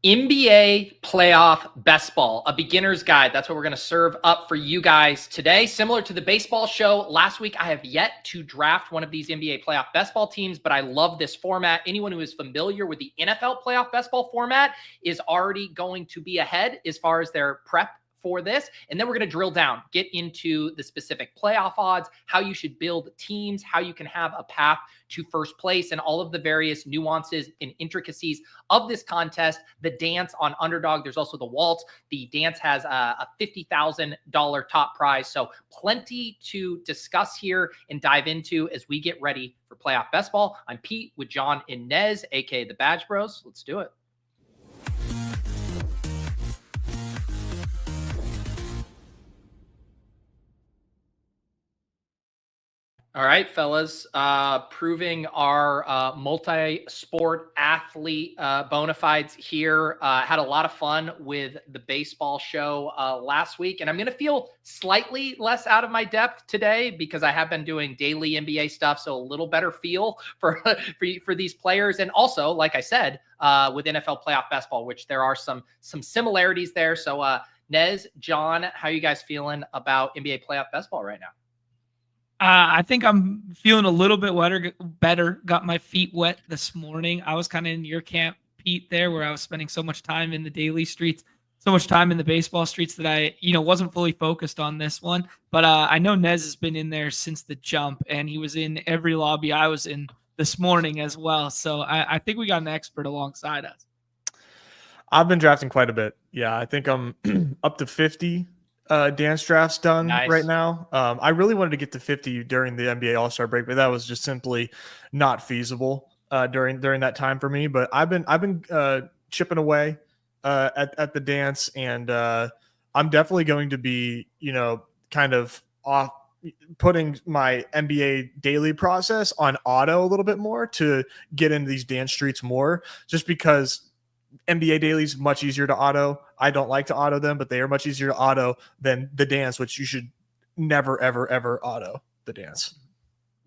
NBA playoff best ball, a beginner's guide. That's what we're going to serve up for you guys today. Similar to the baseball show last week, I have yet to draft one of these NBA playoff best ball teams, but I love this format. Anyone who is familiar with the NFL playoff best ball format is already going to be ahead as far as their prep for this. And then we're going to drill down, get into the specific playoff odds, how you should build teams, how you can have a path to first place, and all of the various nuances and intricacies of this contest. The dance on Underdog, there's also the waltz. The dance has a $50,000 top prize. So plenty to discuss here and dive into as we get ready for playoff best ball. I'm Pete with Jon and Nez, aka the BadgeBros. Let's do it. All right, fellas, proving our multi-sport athlete bona fides here. Had a lot of fun with the baseball show last week, and I'm going to feel slightly less out of my depth today because I have been doing daily NBA stuff, so a little better feel for these players. And also, like I said, with NFL playoff basketball, which there are some similarities there. So, Nez, Jon, how are you guys feeling about NBA playoff basketball right now? I think I'm feeling a little bit better. Got my feet wet this morning. I was kind of in your camp, Pete, there, where I was spending so much time in the daily streets, so much time in the baseball streets that I, wasn't fully focused on this one. But I know Nez has been in there since the jump, and he was in every lobby I was in this morning as well. So I think we got an expert alongside us. I've been drafting quite a bit. Yeah, I think I'm up to 50 dance drafts done right now. I really wanted to get to 50 during the NBA All-Star break, but that was just simply not feasible during that time for me. But I've been chipping away at the dance, and I'm definitely going to be kind of off putting my NBA daily process on auto a little bit more to get into these dance streets more, just because NBA dailies much easier to auto. I don't like to auto them, but they are much easier to auto than the dance, which you should never, ever, ever auto the dance.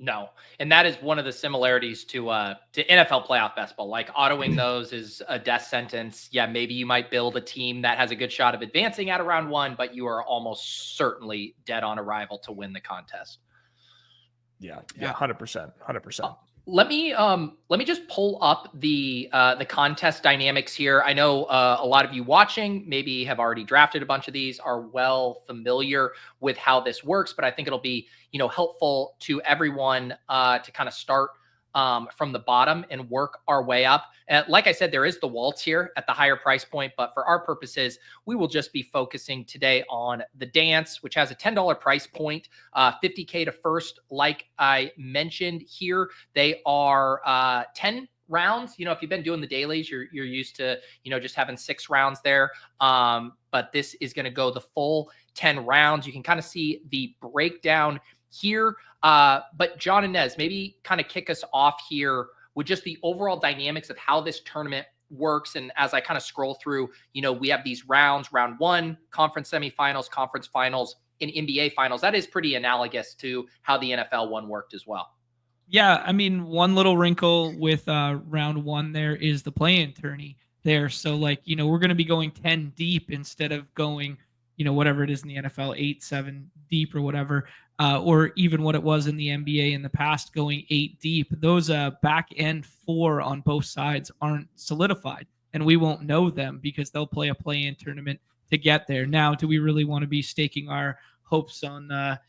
No, and that is one of the similarities to NFL playoff basketball. Like autoing those is a death sentence. Yeah, maybe you might build a team that has a good shot of advancing out of round one, but you are almost certainly dead on arrival to win the contest. Yeah, 100%. Let me just pull up the contest dynamics here. I know a lot of you watching maybe have already drafted a bunch of these, are well familiar with how this works, but I think it'll be helpful to everyone to kind of start from the bottom and work our way up. Like I said, there is the waltz here at the higher price point, but for our purposes, we will just be focusing today on the dance, which has a $10 price point, $50K to first. Like I mentioned here, they are 10 rounds. If you've been doing the dailies, you're used to, just having 6 rounds there. But this is going to go the full 10 rounds. You can kind of see the breakdown here. But Jon and Nez, maybe kind of kick us off here with just the overall dynamics of how this tournament works. And as I kind of scroll through, we have these rounds: round one, conference semifinals, conference finals, and NBA finals. That is pretty analogous to how the NFL one worked as well. Yeah, I mean, one little wrinkle with round one there is the play-in tourney there. So, we're going to be going 10 deep instead of going, whatever it is in the NFL, 8, 7 deep or whatever, or even what it was in the NBA in the past, going 8 deep. Those back end 4 on both sides aren't solidified, and we won't know them because they'll play a play-in tournament to get there. Now, do we really want to be staking our hopes on the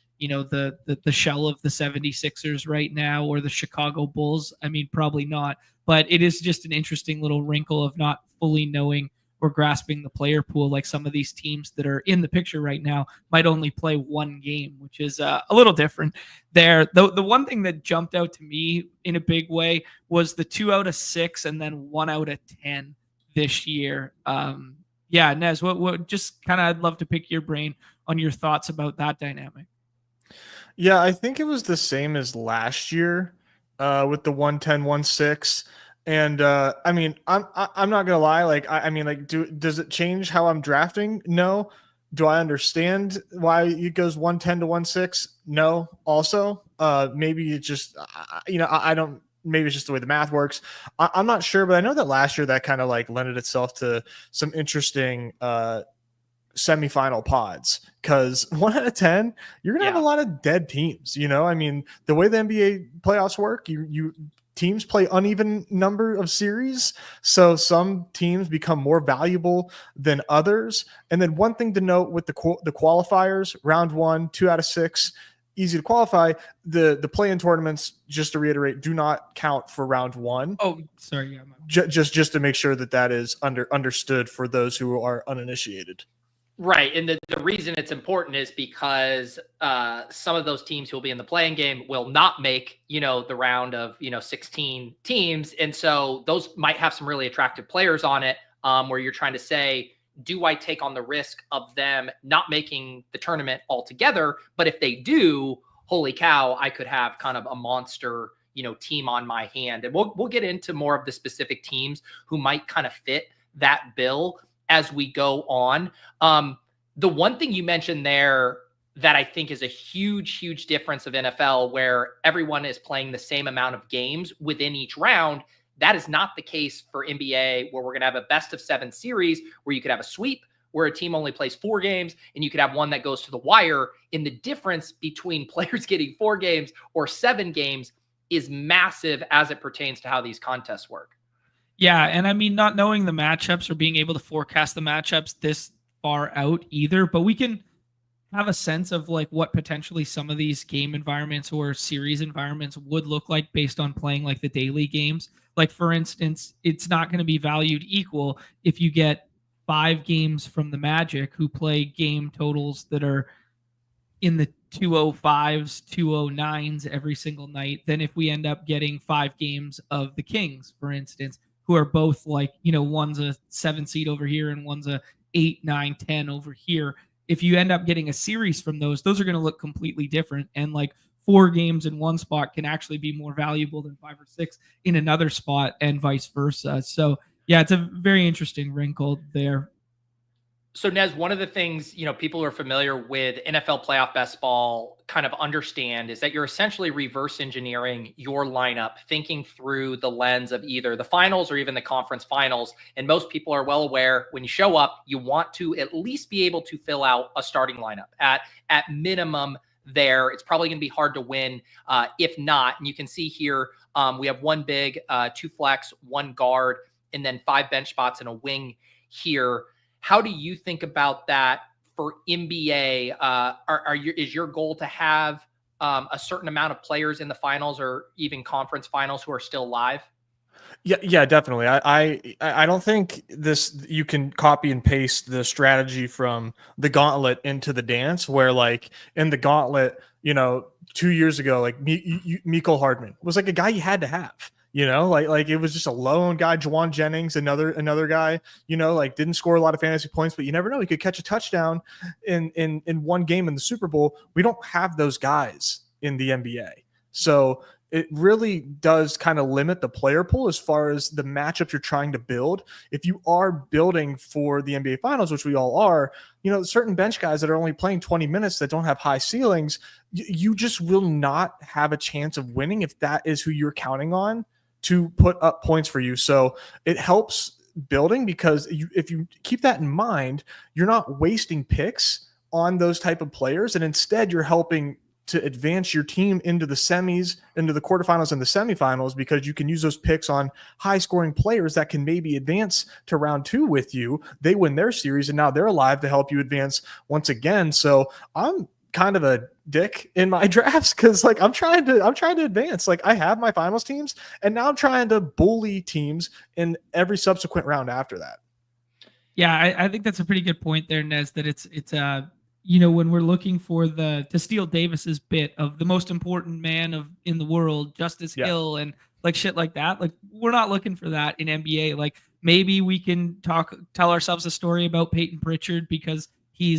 shell of the 76ers right now, or the Chicago Bulls? I mean, probably not. But it is just an interesting little wrinkle of not fully knowing or grasping the player pool. Like some of these teams that are in the picture right now might only play 1 game, which is a little different there. The one thing that jumped out to me in a big way was the 2 out of 6 and then 1 out of 10 this year. Yeah, Nez, what just kind of, I'd love to pick your brain on your thoughts about that dynamic. Yeah, I think it was the same as last year with the 110, 1-6. And I mean, I'm not gonna lie. Does it change how I'm drafting? No. Do I understand why it goes 110 to 1-6? No. Also, maybe it just I don't maybe it's just the way the math works. I'm not sure, but I know that last year that kind of like lended itself to some interesting semifinal pods, because 1 out of 10, you're gonna have a lot of dead teams. I mean, the way the NBA playoffs work, you teams play uneven number of series, so some teams become more valuable than others. And then one thing to note with the qualifiers, round 1, 2 out of 6, easy to qualify. The play-in tournaments, just to reiterate, do not count for round 1. Oh, sorry. Just to make sure that is understood for those who are uninitiated. Right. And the reason it's important is because some of those teams who will be in the playing game will not make, the round of, 16 teams. And so those might have some really attractive players on it, where you're trying to say, do I take on the risk of them not making the tournament altogether? But if they do, holy cow, I could have kind of a monster, team on my hand. And we'll get into more of the specific teams who might kind of fit that bill as we go on. The one thing you mentioned there that I think is a huge, huge difference of NFL, where everyone is playing the same amount of games within each round. That is not the case for NBA, where we're going to have a best of 7 series where you could have a sweep where a team only plays 4 games and you could have one that goes to the wire. And the difference between players getting 4 games or 7 games is massive as it pertains to how these contests work. Yeah, and I mean, not knowing the matchups or being able to forecast the matchups this far out either, but we can have a sense of like what potentially some of these game environments or series environments would look like based on playing like the daily games. Like, for instance, it's not going to be valued equal if you get 5 games from the Magic, who play game totals that are in the 205s, 209s every single night, than if we end up getting 5 games of the Kings, for instance, who are both like, one's a 7 seed over here and one's a 8, 9, 10 over here. If you end up getting a series from those are going to look completely different. And like 4 games in one spot can actually be more valuable than 5 or 6 in another spot, and vice versa. So yeah, it's a very interesting wrinkle there. So Nez, one of the things, people who are familiar with NFL playoff best ball kind of understand is that you're essentially reverse engineering your lineup, thinking through the lens of either the finals or even the conference finals. And most people are well aware, when you show up, you want to at least be able to fill out a starting lineup at minimum there. It's probably going to be hard to win if not. And you can see here, we have 1 big, 2 flex, 1 guard, and then 5 bench spots and a wing here. How do you think about that for NBA? Is your goal to have a certain amount of players in the finals or even conference finals who are still live? Yeah, definitely. I don't think you can copy and paste the strategy from the gauntlet into the dance, where like in the gauntlet, 2 years ago, like Mecole Hardman was like a guy you had to have. Like it was just a lone guy. Juwan Jennings, another guy, like didn't score a lot of fantasy points, but you never know. He could catch a touchdown in one game in the Super Bowl. We don't have those guys in the NBA. So it really does kind of limit the player pool as far as the matchups you're trying to build. If you are building for the NBA Finals, which we all are, certain bench guys that are only playing 20 minutes that don't have high ceilings, you just will not have a chance of winning if that is who you're counting on to put up points for you. So it helps building, because if you keep that in mind, you're not wasting picks on those type of players, and instead you're helping to advance your team into the semis, into the quarterfinals and the semifinals, because you can use those picks on high scoring players that can maybe advance to round 2 with you. They win their series and now they're alive to help you advance once again. So I'm kind of a dick in my drafts, because like I'm trying to advance. Like I have my finals teams, and now I'm trying to bully teams in every subsequent round after that. Yeah, I think that's a pretty good point there, Nez, that it's when we're looking for to steal Davis's bit of the most important man in the world, Justice Hill, and like shit like that. Like we're not looking for that in NBA. Like maybe we can tell ourselves a story about Peyton Pritchard because he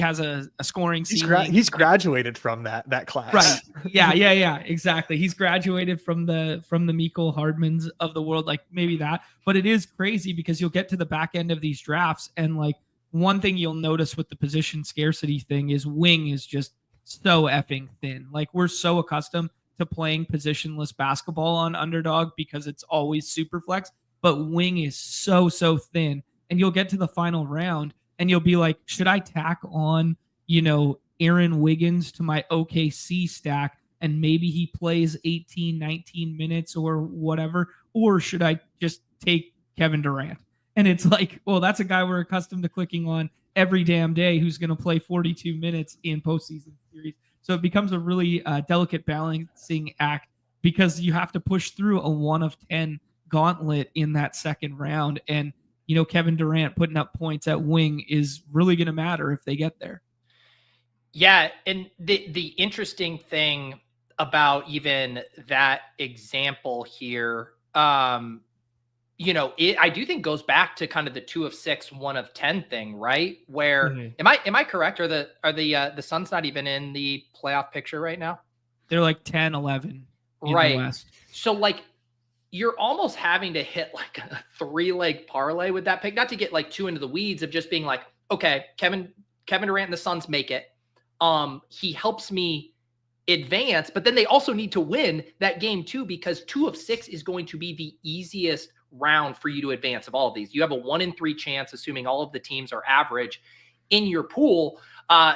has a scoring ceiling. He's graduated from that class. Right. Yeah, exactly. He's graduated from the Mecole Hardmans of the world, like maybe that. But it is crazy because you'll get to the back end of these drafts, and like one thing you'll notice with the position scarcity thing is wing is just so effing thin. Like we're so accustomed to playing positionless basketball on Underdog because it's always super flex, but wing is so thin, and you'll get to the final round and you'll be like, should I tack on, Aaron Wiggins to my OKC stack and maybe he plays 18, 19 minutes or whatever, or should I just take Kevin Durant? And it's like, well, that's a guy we're accustomed to clicking on every damn day who's going to play 42 minutes in postseason series. So it becomes a really delicate balancing act because you have to push through a 1 of 10 gauntlet in that second round. And, Kevin Durant putting up points at wing is really going to matter if they get there. Yeah. And the interesting thing about even that example here, I do think goes back to kind of the 2 of 6, 1 of 10 thing, right? Where am I correct? Are the Suns not even in the playoff picture right now? They're like 10, 11 in right. the West. So like you're almost having to hit like a 3-leg parlay with that pick, not to get like too into the weeds of just being like, okay, Kevin Durant and the Suns make it. He helps me advance, but then they also need to win that game too, because 2 of 6 is going to be the easiest round for you to advance of all of these. You have a 1 in 3 chance, assuming all of the teams are average in your pool.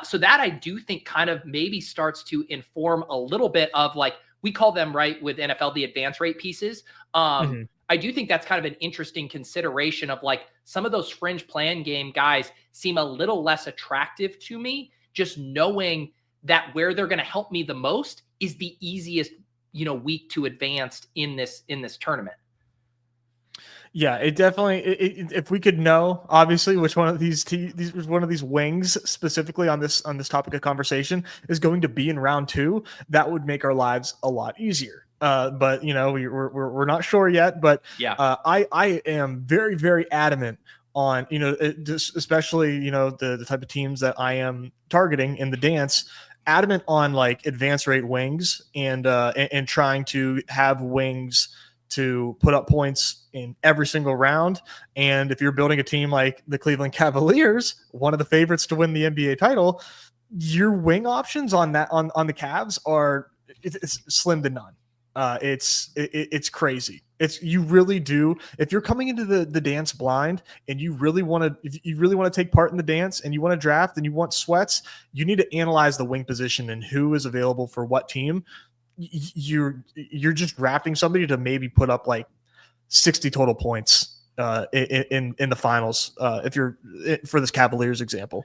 So that I do think kind of maybe starts to inform a little bit of like, we call them right with NFL, the advance rate pieces. I do think that's kind of an interesting consideration of like some of those fringe plan game guys seem a little less attractive to me, just knowing that where they're going to help me the most is the easiest, week to advance in this tournament. Yeah, it definitely. If we could know, obviously, which one of these one of these wings specifically on this topic of conversation is going to be in round 2, that would make our lives a lot easier. But we're not sure yet. But yeah, I am very, very adamant on especially the type of teams that I am targeting in the dance. Adamant on like advance rate wings and trying to have wings to put up points in every single round. And if you're building a team like the Cleveland Cavaliers, one of the favorites to win the NBA title, your wing options on the Cavs are it's slim to none. It's crazy. You really do. If you're coming into the dance blind and you really want to take part in the dance and you want to draft and you want sweats, you need to analyze the wing position and who is available for what team. You're just drafting somebody to maybe put up like 60 total points in the finals if you're for this Cavaliers example.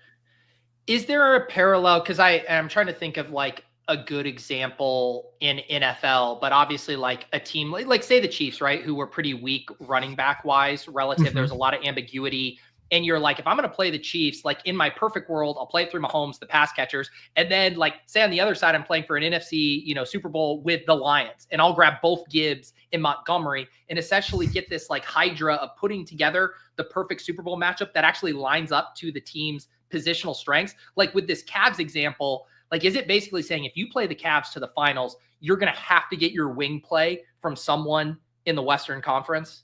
Is there a parallel? Because I'm trying to think of like a good example in NFL, but obviously like a team like say the Chiefs, right, who were pretty weak running back wise relative. There's a lot of ambiguity. And you're like, if I'm going to play the Chiefs, like in my perfect world, I'll play it through Mahomes, the pass catchers. And then like say on the other side, I'm playing for an NFC, Super Bowl with the Lions, and I'll grab both Gibbs and Montgomery and essentially get this like hydra of putting together the perfect Super Bowl matchup that actually lines up to the team's positional strengths. Like with this Cavs example, like, is it basically saying if you play the Cavs to the finals, you're going to have to get your wing play from someone in the Western Conference?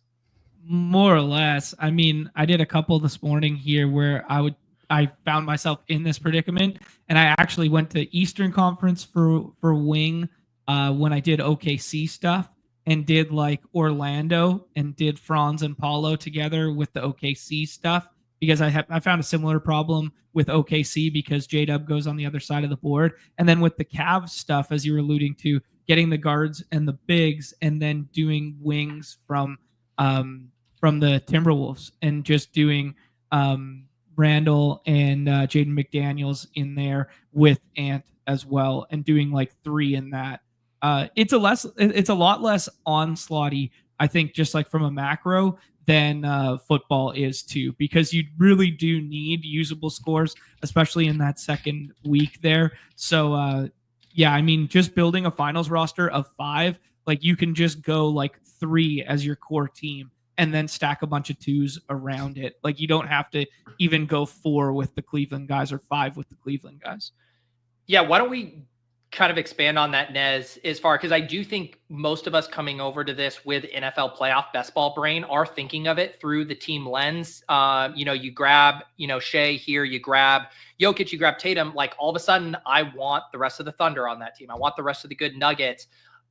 More or less. I mean, I did a couple this morning here where I found myself in this predicament, and I actually went to Eastern Conference for wing when I did OKC stuff, and did like Orlando and did Franz and Paulo together with the OKC stuff because I found a similar problem with OKC because J-Dub goes on the other side of the board, and then with the Cavs stuff, as you were alluding to, getting the guards and the bigs, and then doing wings from the Timberwolves and just doing Randall and Jaden McDaniels in there with Ant as well, and doing like 3 in that. It's a lot less onslaughty, I think, just like from a macro than football is too, because you really do need usable scores, especially in that second week there. So yeah, I mean, just building a finals roster of 5, like you can just go like 3 as your core team and then stack a bunch of 2s around it. Like you don't have to even go 4 with the Cleveland guys or 5 with the Cleveland guys. Yeah. Why don't we kind of expand on that, Nez, as far, because I do think most of us coming over to this with NFL playoff best ball brain are thinking of it through the team lens. You grab, Shea here, you grab Jokic, you grab Tatum, like all of a sudden I want the rest of the Thunder on that team. I want the rest of the good Nuggets.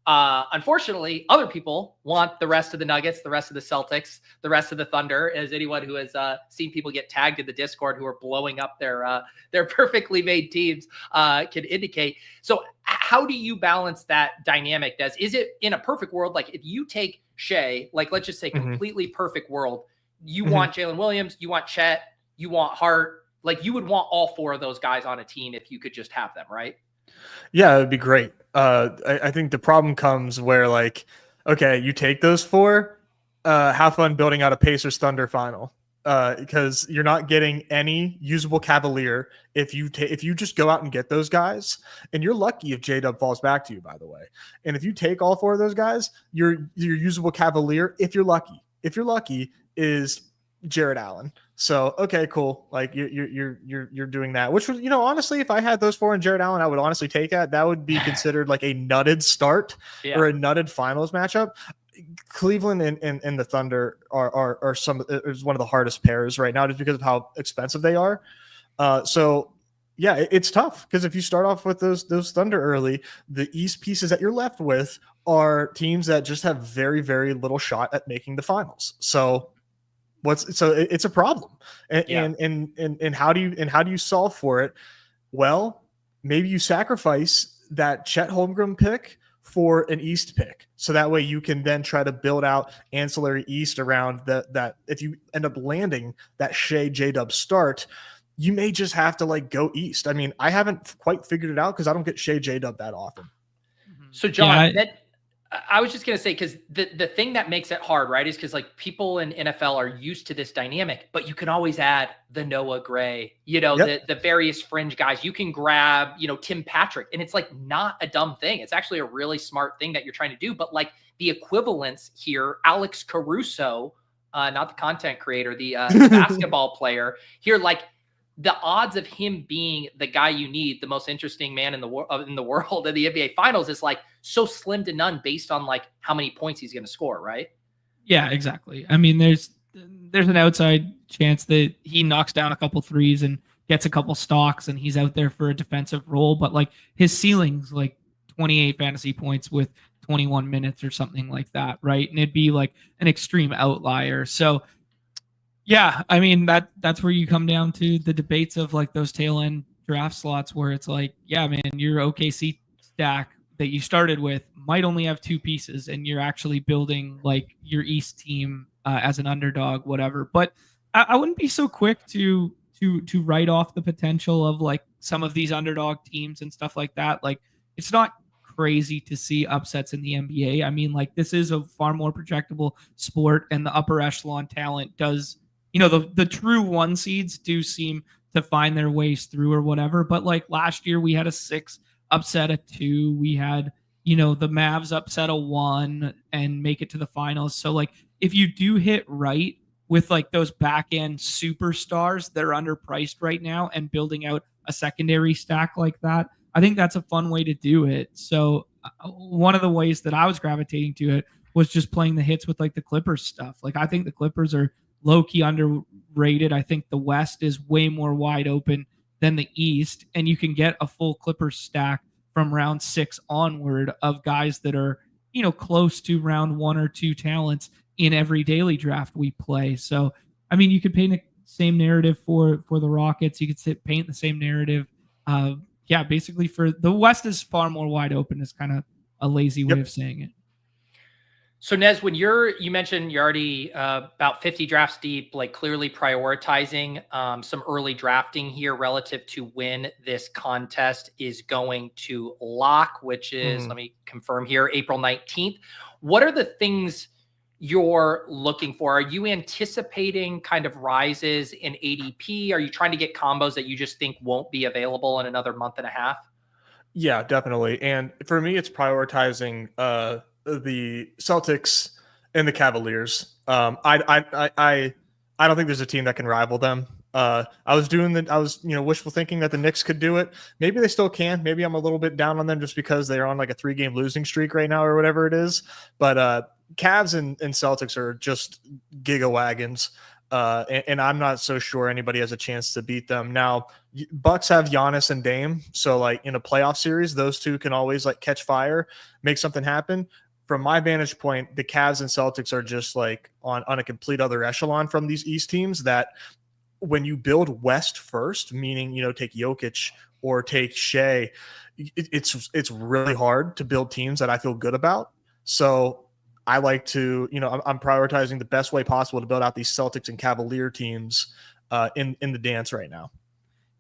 Unfortunately, other people want the rest of the Nuggets, the rest of the Celtics, the rest of the Thunder, as anyone who has seen people get tagged in the Discord who are blowing up their perfectly made teams can indicate. So how do you balance that dynamic, Des? Is it in a perfect world, like if you take Shea, like let's just say completely perfect world, you want Jalen Williams, you want Chet, you want Hart, like you would want all 4 of those guys on a team if you could just have them, right? Yeah, it'd be great. I think the problem comes where, like, okay, you take those 4, have fun building out a Pacers Thunder final, because you're not getting any usable Cavalier if you just go out and get those guys, and you're lucky if J-Dub falls back to you, by the way. And if you take all 4 of those guys, your usable Cavalier, if you're lucky, is Jared Allen. So okay, cool. Like you're doing that, which was, honestly, if I had those 4 and Jared Allen, I would honestly take that. That would be considered like a nutted start or a nutted finals matchup. Cleveland and the Thunder are is one of the hardest pairs right now, just because of how expensive they are. So yeah, it's tough because if you start off with those Thunder early, the East pieces that you're left with are teams that just have very, very little shot at making the finals. So it's a problem. And how do you solve for it? Well, maybe you sacrifice that Chet Holmgren pick for an East pick, so that way you can then try to build out ancillary East around that. If you end up landing that Shea J-Dub start, you may just have to like go East. I mean, I haven't quite figured it out because I don't get Shea J-Dub that often. So John, I was just going to say, because the thing that makes it hard, right, is because like people in NFL are used to this dynamic, but you can always add the Noah Gray, the various fringe guys. You can grab, Tim Patrick, and it's like not a dumb thing. It's actually a really smart thing that you're trying to do. But like the equivalence here, Alex Caruso, not the content creator, the basketball player here, like the odds of him being the guy you need, the most interesting man in the world in the NBA Finals, is like so slim to none based on like how many points he's going to score, right? Yeah, exactly. I mean, there's an outside chance that he knocks down a couple threes and gets a couple stocks, and he's out there for a defensive role. But like his ceiling's like 28 fantasy points with 21 minutes or something like that, right? And it'd be like an extreme outlier. So yeah, I mean that's where you come down to the debates of like those tail end draft slots where it's like, yeah, man, your OKC stack that you started with might only have 2 pieces, and you're actually building like your East team as an underdog, whatever. But I wouldn't be so quick to write off the potential of like some of these underdog teams and stuff like that. Like it's not crazy to see upsets in the NBA. I mean, like this is a far more projectable sport, and the upper echelon talent does. The true 1 seeds do seem to find their ways through or whatever. But like last year, we had a 6 upset a 2. We had, the Mavs upset a 1 and make it to the finals. So like if you do hit right with like those back end superstars that are underpriced right now and building out a secondary stack like that, I think that's a fun way to do it. So one of the ways that I was gravitating to it was just playing the hits with like the Clippers stuff. Like I think the Clippers are low-key underrated. I think the West is way more wide open than the East, and you can get a full Clippers stack from round 6 onward of guys that are, close to round 1 or 2 talents in every daily draft we play. So, I mean, you could paint the same narrative for the Rockets. You could paint the same narrative. Basically for the West is far more wide open is kind of a lazy way of saying it. So Nez, when you mentioned you're already about 50 drafts deep, like clearly prioritizing some early drafting here relative to when this contest is going to lock, which is, let me confirm here, April 19th. What are the things you're looking for? Are you anticipating kind of rises in ADP? Are you trying to get combos that you just think won't be available in another month and a half? Yeah, definitely. And for me, it's prioritizing the Celtics and the Cavaliers. I don't think there's a team that can rival them. I was wishful thinking that the Knicks could do it. Maybe they still can. Maybe I'm a little bit down on them just because they're on like a 3-game losing streak right now or whatever it is. But Cavs and Celtics are just giga wagons. And I'm not so sure anybody has a chance to beat them. Now, Bucks have Giannis and Dame, so like in a playoff series, those two can always like catch fire, make something happen. From my vantage point, the Cavs and Celtics are just like on a complete other echelon from these East teams that when you build West first, meaning, take Jokic or take Shea, it's really hard to build teams that I feel good about. So I like to, I'm prioritizing the best way possible to build out these Celtics and Cavalier teams in the dance right now.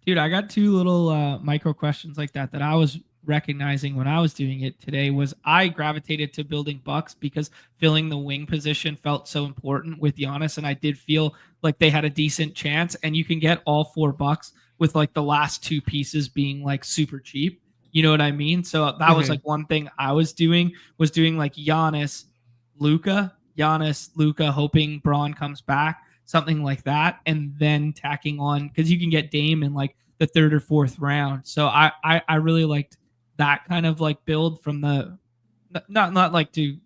Dude, I got two little micro questions like that I was recognizing when I was doing it today. Was I gravitated to building Bucks because filling the wing position felt so important with Giannis, and I did feel like they had a decent chance, and you can get all four Bucks with like the last two pieces being like super cheap. You know what I mean? So that was like one thing I was doing like Giannis, Luka, hoping Braun comes back, something like that, and then tacking on, because you can get Dame in like the third or fourth round. So I really liked that kind of like build from the not like to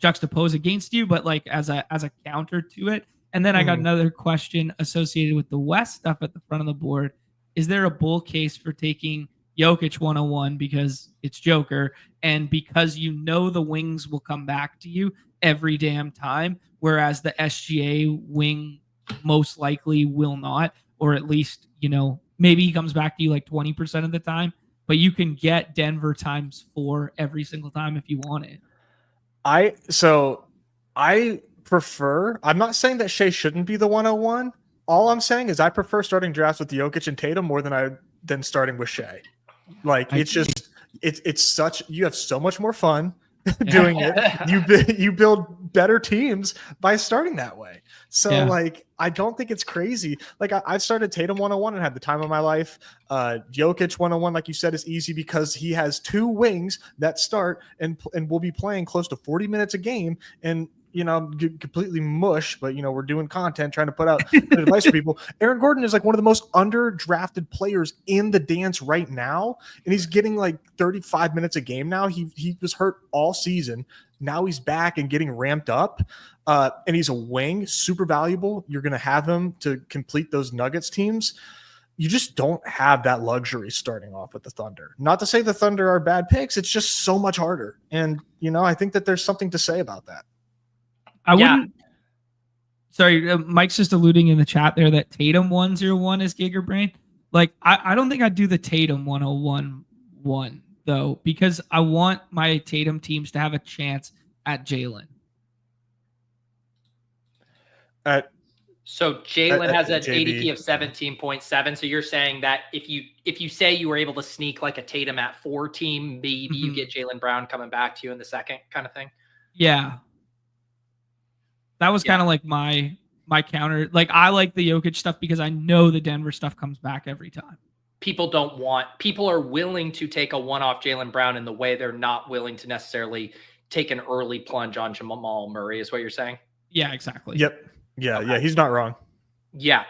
juxtapose against you, but like as a counter to it. And then I got another question associated with the West stuff at the front of the board. Is there a bull case for taking Jokic 101 because it's Joker and because the wings will come back to you every damn time, whereas the SGA wing most likely will not, or at least, maybe he comes back to you like 20% of the time, but you can get Denver ×4 every single time if you want it. I'm not saying that Shea shouldn't be the 101. All I'm saying is I prefer starting drafts with Jokic and Tatum more than starting with Shea. Like it's such, you have so much more fun doing it. You build better teams by starting that way. So like, I don't think it's crazy. Like I've started Tatum 101 and had the time of my life. Jokic 101, like you said, is easy because he has two wings that start and will be playing close to 40 minutes a game. And completely mush, but we're doing content, trying to put out good advice for people. Aaron Gordon is like one of the most underdrafted players in the dance right now, and he's getting like 35 minutes a game now. He was hurt all season. Now he's back and getting ramped up, and he's a wing, super valuable. You're going to have him to complete those Nuggets teams. You just don't have that luxury starting off with the Thunder. Not to say the Thunder are bad picks. It's just so much harder, and I think that there's something to say about that. I wouldn't. Sorry, Mike's just alluding in the chat there that Tatum 101 is Giger Brain. Like, I don't think I'd do the Tatum 101 though, because I want my Tatum teams to have a chance at Jalen. So Jalen has an ADP of 17.7. So you're saying that if you say you were able to sneak like a Tatum at 4 team, maybe you get Jaylen Brown coming back to you in the second kind of thing. Yeah. That was kind of like my counter. Like, I like the Jokic stuff because I know the Denver stuff comes back every time. People are willing to take a one-off Jaylen Brown in the way they're not willing to necessarily take an early plunge on Jamal Murray, is what you're saying? Yeah, exactly. Yep. Yeah, okay. Yeah, he's not wrong. Yeah.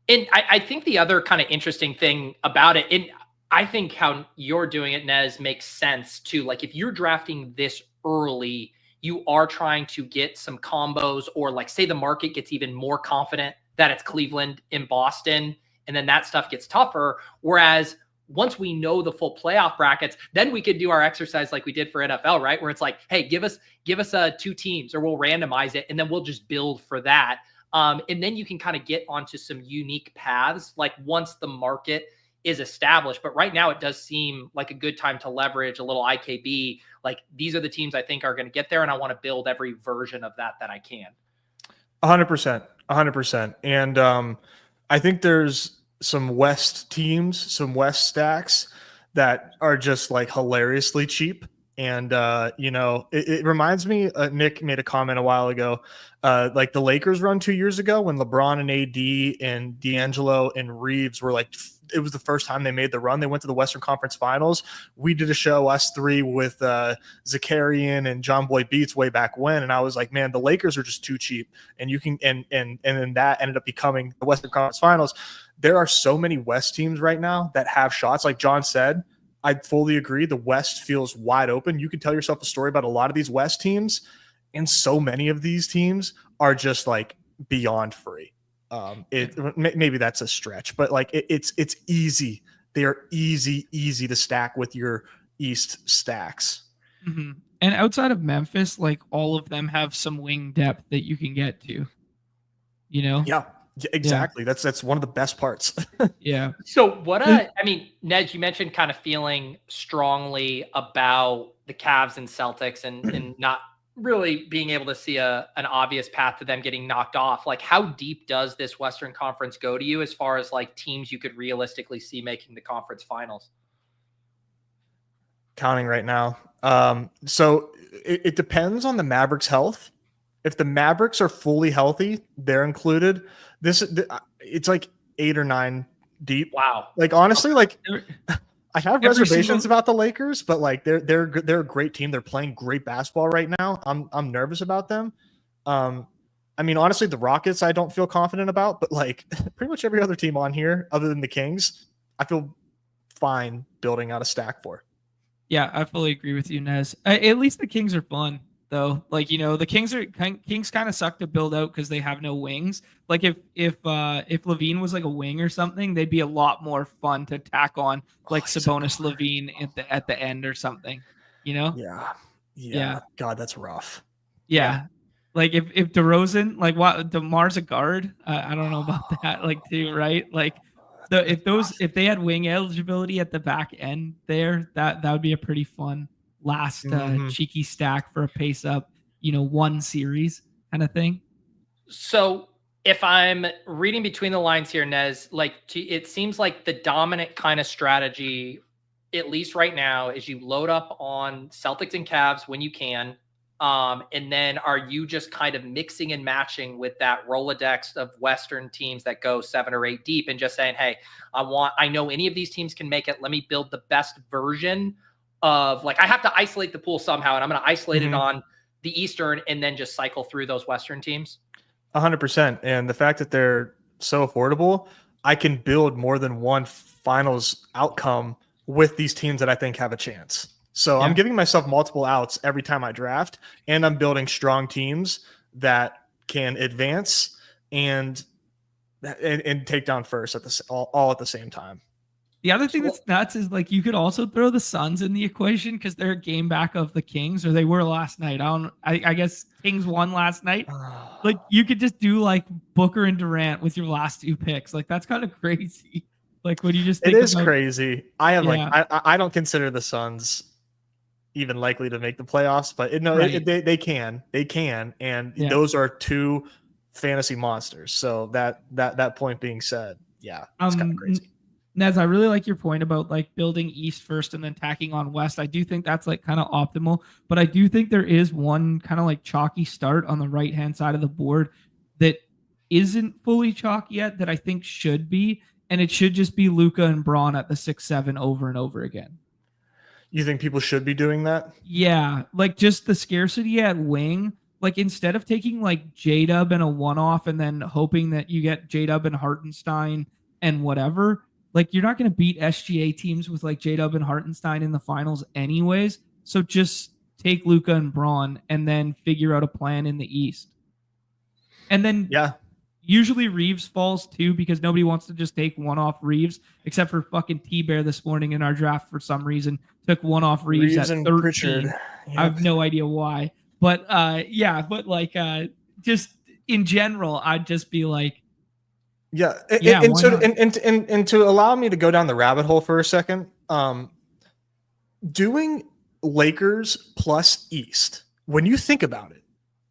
And I think the other kind of interesting thing about it, and I think how you're doing it, Nez, makes sense too. Like, if you're drafting this early, you are trying to get some combos, or like say the market gets even more confident that it's Cleveland in Boston, and then that stuff gets tougher. Whereas once we know the full playoff brackets, then we could do our exercise like we did for NFL, right? Where it's like, hey, give us 2 teams, or we'll randomize it, and then we'll just build for that. And then you can kind of get onto some unique paths, like once the market is established. But right now it does seem like a good time to leverage a little IKB. Like, these are the teams I think are going to get there, and I want to build every version of that I can. 100%. And I think there's some West teams, some West stacks that are just like hilariously cheap. And, it reminds me, Nick made a comment a while ago, like the Lakers run 2 years ago when LeBron and AD and D'Angelo and Reeves were like, it was the first time they made the run. They went to the Western Conference Finals. We did a show, us three, with Zakarian and John Boy Beats way back when. And I was like, man, the Lakers are just too cheap. And you can, and then that ended up becoming the Western Conference Finals. There are so many West teams right now that have shots. Like John said, I fully agree. The West feels wide open. You can tell yourself a story about a lot of these West teams, and so many of these teams are just like beyond free. Maybe that's a stretch, but like it's easy. They are easy to stack with your East stacks. Mm-hmm. And outside of Memphis, like all of them have some wing depth that you can get to. You know? Yeah, exactly. Yeah. That's one of the best parts. Yeah. So what I mean, Ned, you mentioned kind of feeling strongly about the Cavs and Celtics and not really being able to see an obvious path to them getting knocked off. Like, how deep does this Western Conference go to you as far as like teams you could realistically see making the conference finals? Counting right now. So it depends on the Mavericks' health. If the Mavericks are fully healthy, they're included. It's like 8 or 9 deep. Wow. Like honestly, like I have reservations about the Lakers, but like they're a great team. They're playing great basketball right now. I'm nervous about them. I mean, honestly, the Rockets I don't feel confident about, but like pretty much every other team on here, other than the Kings, I feel fine building out a stack for. Yeah, I fully agree with you, Nez. At least the Kings are fun, though. Like, you know, the Kings kind of suck to build out because they have no wings. Like if Levine was like a wing or something, they'd be a lot more fun to tack on, like Sabonis Levine at the end or something. You know? Yeah. God, that's rough. Yeah. Like if DeRozan, like what DeMar's a guard, I don't know about that. Like too, right? Like. If they had wing eligibility at the back end there, that would be a pretty fun last cheeky stack for a pace up, you know, one series kind of thing. So if I'm reading between the lines here, Nez, like it seems like the dominant kind of strategy, at least right now, is you load up on Celtics and Cavs when you can. And then are you just kind of mixing and matching with that Rolodex of Western teams that go 7 or 8 deep and just saying, hey, I know any of these teams can make it. Let me build the best version of, like, I have to isolate the pool somehow, and I'm going to isolate it on the Eastern and then just cycle through those Western teams. 100%. And the fact that they're so affordable, I can build more than one finals outcome with these teams that I think have a chance. So I'm giving myself multiple outs every time I draft, and I'm building strong teams that can advance and take down first all at the same time. The other thing that's nuts is like you could also throw the Suns in the equation because they're a game back of the Kings, or they were last night. I guess Kings won last night. Like you could just do like Booker and Durant with your last 2 picks. Like that's kind of crazy. Like when you just think it is crazy. I have I don't consider the Suns even likely to make the playoffs, but they can, and those are 2 fantasy monsters. So that point being said, it's kind of crazy. Nez, I really like your point about like building East first and then tacking on West. I do think that's like kind of optimal, but I do think there is one kind of like chalky start on the right-hand side of the board that isn't fully chalk yet that I think should be, and it should just be Luka and Braun at the 6-7 over and over again. You think people should be doing that? Yeah, like just the scarcity at wing. Like instead of taking like J-Dub and a one-off and then hoping that you get J-Dub and Hartenstein and whatever, like you're not going to beat SGA teams with like J-Dub and Hartenstein in the finals anyways. So just take Luka and Braun and then figure out a plan in the East. And then usually Reeves falls too because nobody wants to just take one off Reeves, except for fucking T-Bear this morning in our draft for some reason. Took one off Reeves at 13. Pritchard. Yep. I have no idea why. But but like just in general, I'd just be like, and to allow me to go down the rabbit hole for a second, doing Lakers plus East, when you think about it,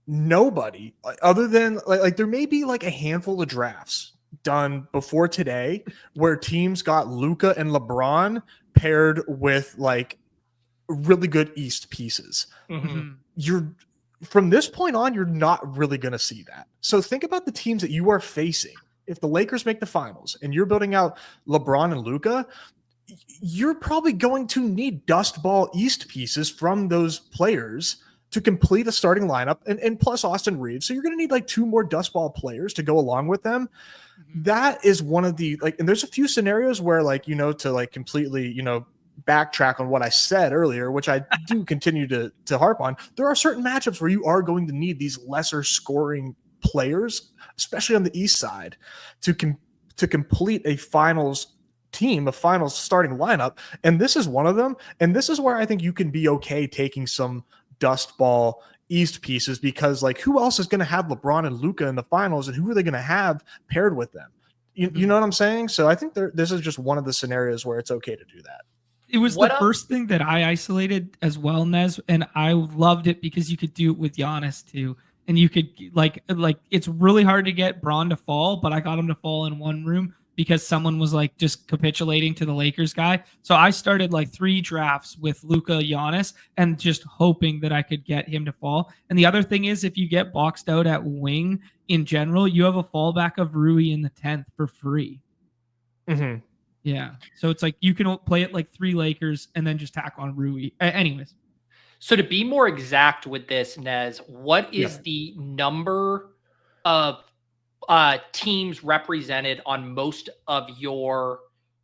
nobody other than like there may be like a handful of drafts done before today where teams got Luka and LeBron paired with like really good East pieces. You're from this point on, you're not really going to see that. So think about the teams that you are facing. If the Lakers make the finals and you're building out LeBron and Luka, you're probably going to need dust ball East pieces from those players to complete a starting lineup and plus Austin Reeves. So you're going to need like 2 more dust ball players to go along with them. That is one of the like, and there's a few scenarios where like, you know, to like completely, you know, backtrack on what I said earlier, which I do continue to harp on. There are certain matchups where you are going to need these lesser scoring players, especially on the East side, to complete a finals team, a finals starting lineup. And this is one of them. And this is where I think you can be okay taking some dust ball East pieces, because like, who else is going to have LeBron and Luka in the finals, and who are they going to have paired with them? You know what I'm saying? So I think this is just one of the scenarios where it's okay to do that. It was the first thing that I isolated as well, Nez, and I loved it because you could do it with Giannis too. And you could like it's really hard to get Braun to fall, but I got him to fall in one room because someone was like just capitulating to the Lakers guy. So I started like 3 drafts with Luka, Giannis, and just hoping that I could get him to fall. And the other thing is, if you get boxed out at wing in general, you have a fallback of Rui in the 10th for free. Mm-hmm. Yeah. So it's like you can play it like 3 Lakers and then just tack on Rui. Anyways. So to be more exact with this, Nez, what is the number of teams represented on most of your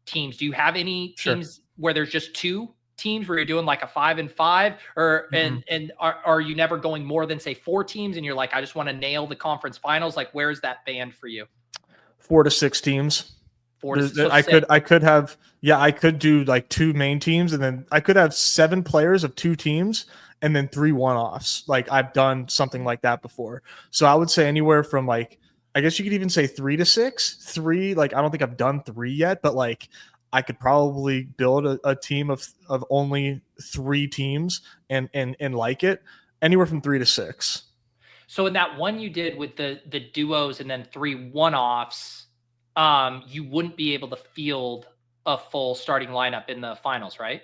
teams? Do you have any teams where there's just 2 teams where you're doing like a 5 and 5, or and are you never going more than say 4 teams and you're like, I just want to nail the conference finals? Like, where's that band for you? 4 to 6 teams. I could do like 2 main teams, and then I could have 7 players of 2 teams and then 3 one-offs. Like, I've done something like that before. So I would say anywhere from like, I guess you could even say 3 to 6. 3, like, I don't think I've done 3 yet, but like I could probably build a team of only 3 teams and like it anywhere from 3 to 6. So in that one you did with the duos and then 3 one-offs, you wouldn't be able to field a full starting lineup in the finals, right?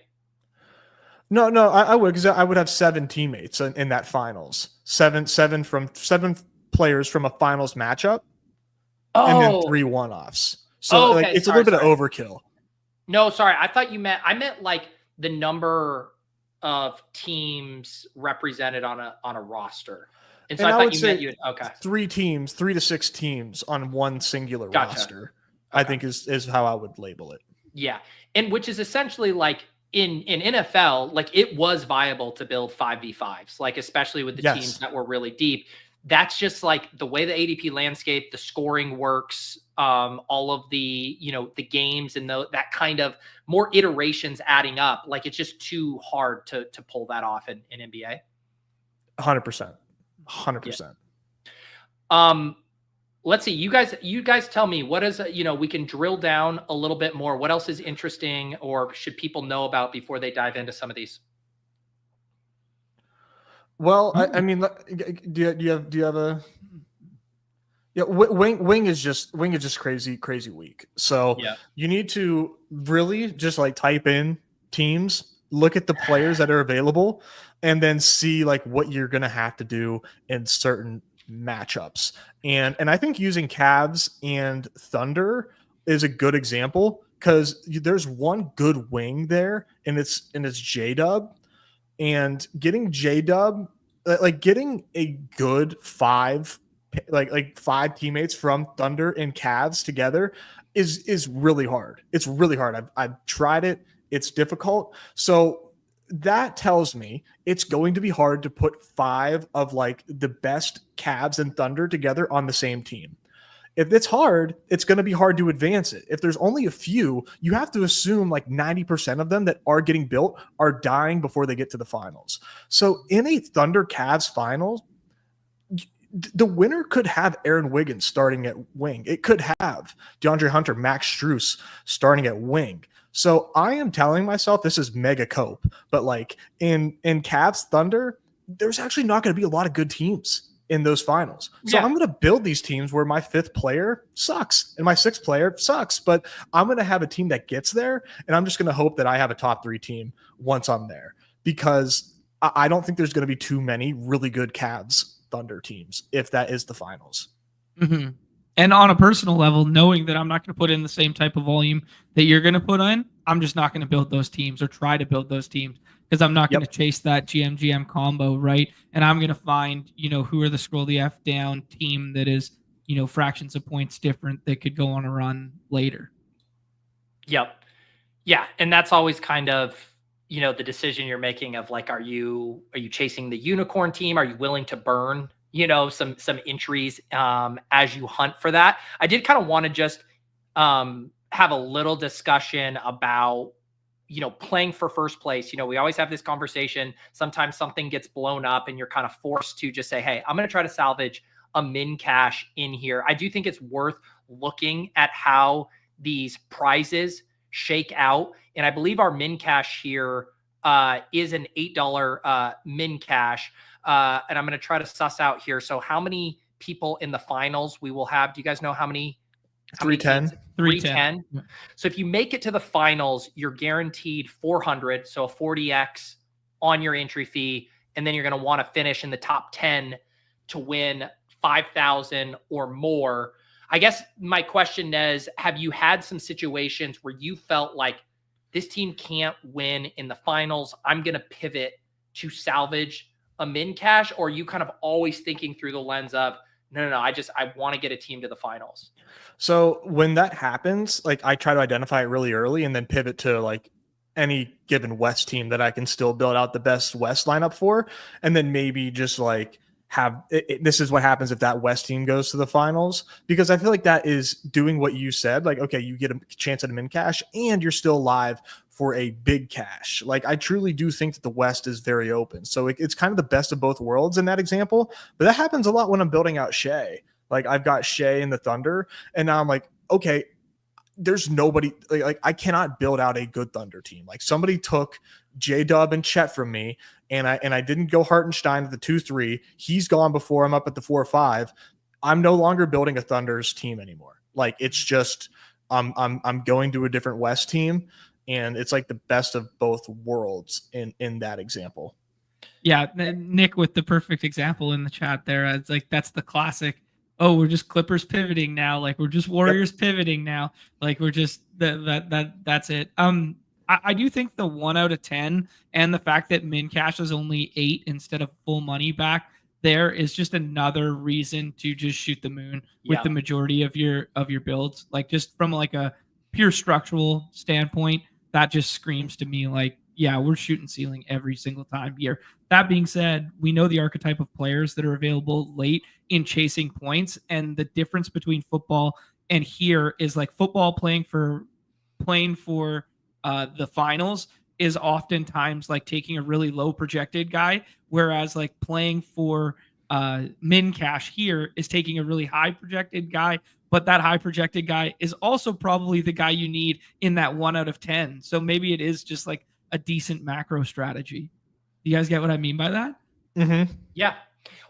No, I would, because I would have 7 teammates in that finals. 7 players from a finals matchup, and then 3 one-offs. So it's a little bit of overkill. No, sorry. I meant like the number of teams represented on a roster. And so I thought you meant 3 teams, 3 to 6 teams on one singular roster. I think is how I would label it. Yeah. And which is essentially like in NFL, like it was viable to build 5v5s, like especially with the teams that were really deep. That's just like the way the ADP landscape, the scoring works, all of the, the games and that kind of more iterations adding up. Like it's just too hard to pull that off in NBA. 100%. 100%. Yeah. Let's see. You guys tell me, what is, we can drill down a little bit more. What else is interesting or should people know about before they dive into some of these? Well, I mean, do you have a, wing is just crazy weak. So you need to really just like type in teams, look at the players that are available, and then see like what you're going to have to do in certain matchups. And I think using Cavs and Thunder is a good example, because there's one good wing there, and it's J-Dub. And getting J-Dub, like getting a good 5 teammates from Thunder and Cavs together is really hard. It's really hard. I've tried it. It's difficult. So that tells me it's going to be hard to put 5 of like the best Cavs and Thunder together on the same team. If it's hard, it's going to be hard to advance it. If there's only a few, you have to assume like 90% of them that are getting built are dying before they get to the finals. So in a Thunder Cavs final, the winner could have Aaron Wiggins starting at wing. It could have DeAndre Hunter, Max Strus starting at wing. So I am telling myself this is mega cope, but like in Cavs Thunder, there's actually not going to be a lot of good teams in those finals. So I'm going to build these teams where my 5th player sucks and my 6th player sucks, but I'm going to have a team that gets there, and I'm just going to hope that I have a top 3 team once I'm there, because I don't think there's going to be too many really good Cavs Thunder teams if that is the finals. Mm-hmm. And on a personal level, knowing that I'm not going to put in the same type of volume that you're going to put in, I'm just not going to build those teams or try to build those teams, because I'm not going to chase that GM combo, right? And I'm going to find, who are the scroll the F down team that is, fractions of points different that could go on a run later. Yep. Yeah. And that's always kind of, the decision you're making of like, are you chasing the unicorn team? Are you willing to burn, some entries as you hunt for that. I did kind of want to just have a little discussion about playing for first place. We always have this conversation. Sometimes something gets blown up and you're kind of forced to just say, hey, I'm going to try to salvage a min cash in here. I do think it's worth looking at how these prizes shake out. And I believe our min cash here is an $8 min cash. And I'm going to try to suss out here. So how many people in the finals we will have? Do you guys know how many? 310. 310. So if you make it to the finals, you're guaranteed 400. So a 40x on your entry fee. And then you're going to want to finish in the top 10 to win 5,000 or more. I guess my question is, have you had some situations where you felt like this team can't win in the finals, I'm going to pivot to salvage a min cash? Or are you kind of always thinking through the lens of, no, I want to get a team to the finals? So when that happens, like I try to identify it really early and then pivot to like any given West team that I can still build out the best West lineup for. And then maybe just like this is what happens if that West team goes to the finals, because I feel like that is doing what you said. Like, okay, you get a chance at a min cash and you're still live for a big cash. Like I truly do think that the West is very open. So it's kind of the best of both worlds in that example, but that happens a lot when I'm building out Shea. Like I've got Shea in the Thunder and now I'm like, okay, there's nobody like I cannot build out a good Thunder team. Like somebody took J-Dub and Chet from me and I didn't go Hartenstein at the 2-3. He's gone before I'm up at the 4-5. I'm no longer building a Thunder's team anymore. Like it's just I'm going to a different West team and it's like the best of both worlds in that example. Yeah, Nick with the perfect example in the chat there. It's like that's the classic. Oh, we're just Clippers pivoting now. Like we're just Warriors pivoting now. Like we're just that's it. I do think the 1 out of 10 and the fact that min cash is only 8 instead of full money back there is just another reason to just shoot the moon with the majority of your builds. Like just from like a pure structural standpoint, that just screams to me like, yeah, we're shooting ceiling every single time here. That being said, we know the archetype of players that are available late in chasing points, and the difference between football and here is like football playing for the finals is oftentimes like taking a really low projected guy, whereas like playing for min cash here is taking a really high projected guy, but that high projected guy is also probably the guy you need in that 1 out of 10. So maybe it is just like a decent macro strategy. Do you guys get what I mean by that? Mm-hmm. Yeah.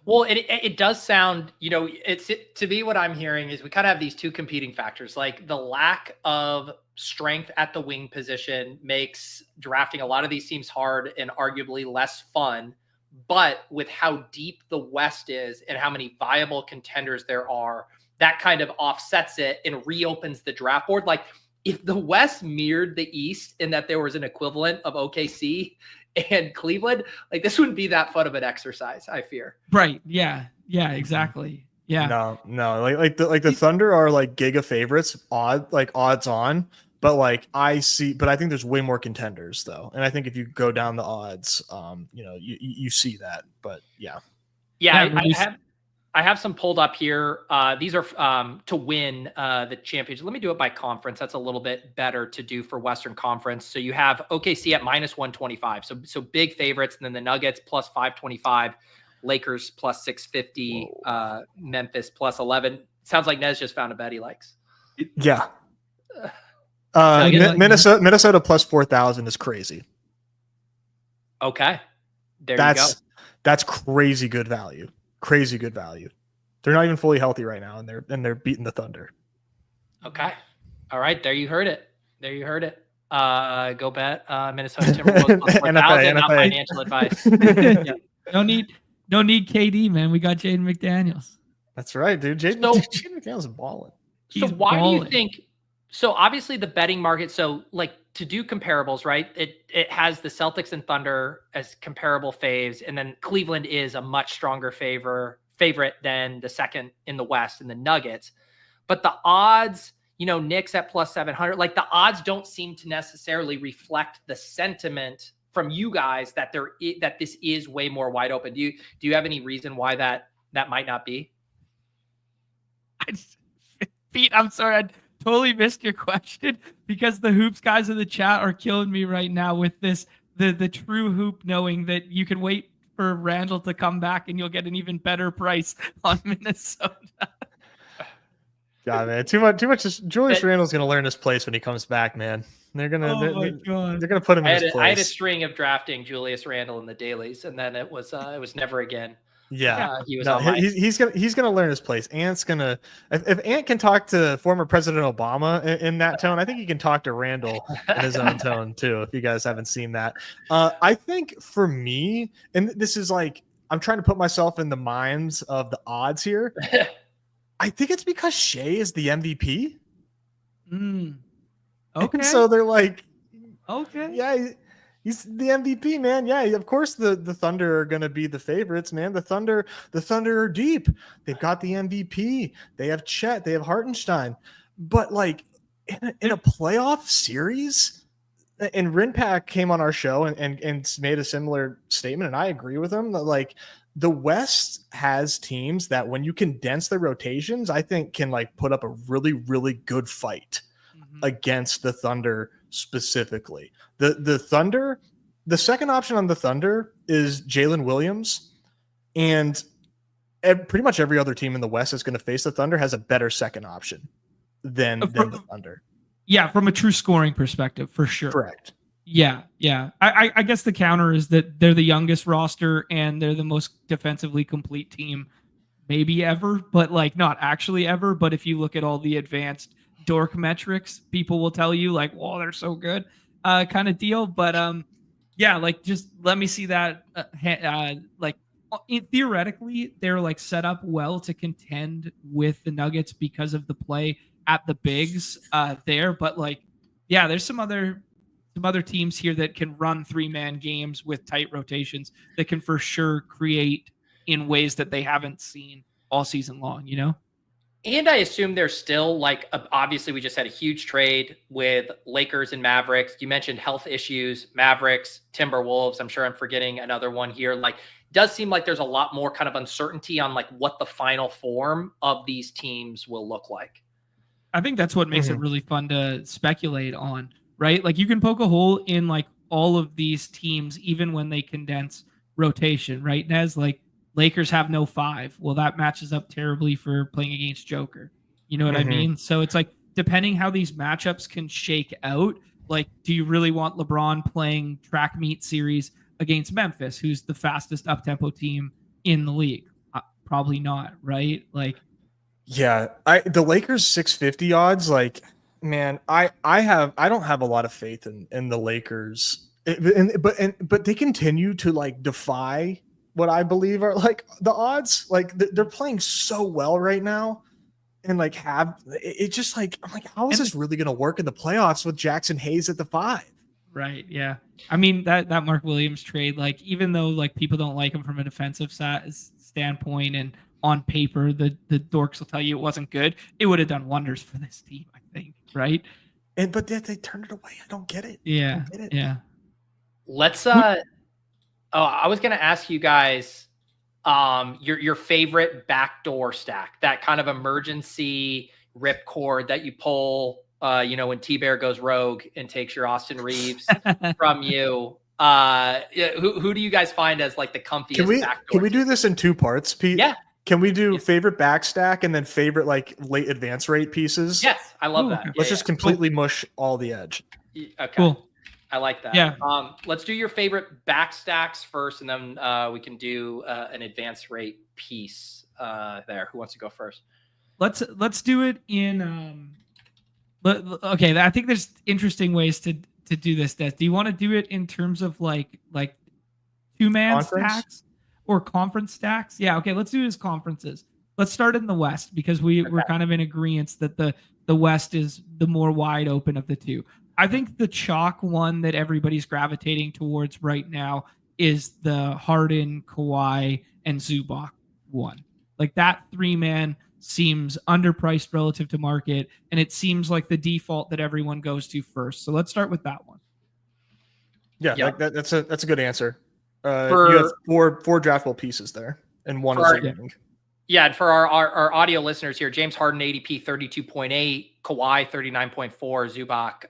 Well, it does sound, it's to me, what I'm hearing is we kind of have these two competing factors. Like the lack of strength at the wing position makes drafting a lot of these teams hard and arguably less fun. But with how deep the West is and how many viable contenders there are, that kind of offsets it and reopens the draft board. Like if the West mirrored the East in that there was an equivalent of OKC and Cleveland, like this wouldn't be that fun of an exercise, I fear. Right. Yeah, exactly. Yeah. No. Like the Thunder are like giga favorites, odds on, but like I think there's way more contenders though. And I think if you go down the odds, you see that, but yeah. I have some pulled up here. These are to win the championship. Let me do it by conference. That's a little bit better to do for Western Conference. So you have OKC at -125. So big favorites. And then the Nuggets plus 525, Lakers plus 650, Memphis plus 11. Sounds like Nez just found a bet he likes. Yeah. Minnesota plus 4,000 is crazy. Okay. You go. That's crazy good value. Crazy good value. They're not even fully healthy right now, and they're beating the Thunder. Okay. All right. There you heard it. Go bet Minnesota Timberwolves plus 4,000. Not financial advice. Yeah. Don't need KD, man. We got Jaden McDaniels. That's right, dude. Jaden McDaniels is balling. So why do you think? So obviously the betting market. So like to do comparables, right? It has the Celtics and Thunder as comparable faves, and then Cleveland is a much stronger favorite than the second in the West and the Nuggets. But the odds, Knicks at plus 700, like the odds don't seem to necessarily reflect the sentiment from you guys that this is way more wide open. Do you have any reason why that that might not be? Pete, I'm sorry, I totally missed your question because the hoops guys in the chat are killing me right now with this the true hoop, knowing that you can wait for Randall to come back and you'll get an even better price on Minnesota. God, man, too much. Julius Randle's gonna learn his place when he comes back, man. They're gonna put him in his place. I had a string of drafting Julius Randle in the dailies, and then it was never again. Yeah, he was he's gonna learn his place. Ant's gonna if Ant can talk to former President Obama in that tone, I think he can talk to Randall in his own tone too. If you guys haven't seen that, I think for me, and this is like I'm trying to put myself in the minds of the odds here. I think it's because Shea is the MVP. Okay. And so they're like, okay, yeah, he's the MVP, man. Yeah, of course the Thunder are gonna be the favorites, man. The Thunder are deep. They've got the MVP. They have Chet. They have Hartenstein. But like in a playoff series, and Rinpak came on our show and made a similar statement, and I agree with him that like the West has teams that when you condense their rotations, I think can like put up a really, really good fight against the Thunder specifically. The Thunder, the second option on the Thunder is Jalen Williams, and pretty much every other team in the West that's going to face the Thunder has a better second option than the Thunder. Yeah, from a true scoring perspective, for sure. Correct. Yeah. I guess the counter is that they're the youngest roster and they're the most defensively complete team maybe ever, but like not actually ever. But if you look at all the advanced dork metrics, people will tell you like, "Whoa, they're so good," kind of deal. But yeah, like just let me see that. Like theoretically, they're like set up well to contend with the Nuggets because of the play at the bigs there. But like, yeah, there's some other teams here that can run 3-man games with tight rotations that can for sure create in ways that they haven't seen all season long, you know? And I assume there's still like, obviously we just had a huge trade with Lakers and Mavericks. You mentioned health issues, Mavericks, Timberwolves. I'm sure I'm forgetting another one here. Like, does seem like there's a lot more kind of uncertainty on like what the final form of these teams will look like. I think that's what makes it really fun to speculate on, right? Like you can poke a hole in like all of these teams, even when they condense rotation, right? Nez, like Lakers have no 5. Well, that matches up terribly for playing against Joker. You know what I mean? So it's like, depending how these matchups can shake out, like, do you really want LeBron playing track meet series against Memphis, who's the fastest up-tempo team in the league? Probably not, right? Like, yeah, the Lakers 650 odds, like, man, I don't have a lot of faith in the Lakers, but they continue to like defy what I believe are like the odds. Like they're playing so well right now, and like it just like I'm like, how is this really going to work in the playoffs with Jackson Hayes at the 5? Right. Yeah. I mean that Mark Williams trade, like even though like people don't like him from a defensive standpoint and on paper the dorks will tell you it wasn't good, it would have done wonders for this team, I think. Right. But they turned it away. I don't get it. Yeah. Yeah. Let's I was gonna ask you guys your favorite backdoor stack, that kind of emergency ripcord that you pull when T-Bear goes rogue and takes your Austin Reeves from you. Who do you guys find as like the comfiest backdoor? Can we do this in 2 parts, Pete? Yeah. Can we do favorite backstack and then favorite like late advance rate pieces? Yes, I love that. Let's just completely mush all the edge. Okay. Cool. I like that. Yeah. Let's do your favorite backstacks first, and then we can do an advance rate piece there. Who wants to go first? Let's do it in okay, I think there's interesting ways to do this, Des. Do you want to do it in terms of like 2-man stacks or conference stacks? Yeah, okay, let's do it as conferences. Let's start in the West because we're kind of in agreement that the West is the more wide open of the two. I think the chalk one that everybody's gravitating towards right now is the Harden, Kawhi, and Zubac one. Like that 3-man seems underpriced relative to market, and it seems like the default that everyone goes to first. So let's start with that one. Yeah, like that's a good answer. You have four draftable pieces there, and one is remaining. Yeah, and for our audio listeners here, James Harden ADP 32.8, Kawhi 39.4,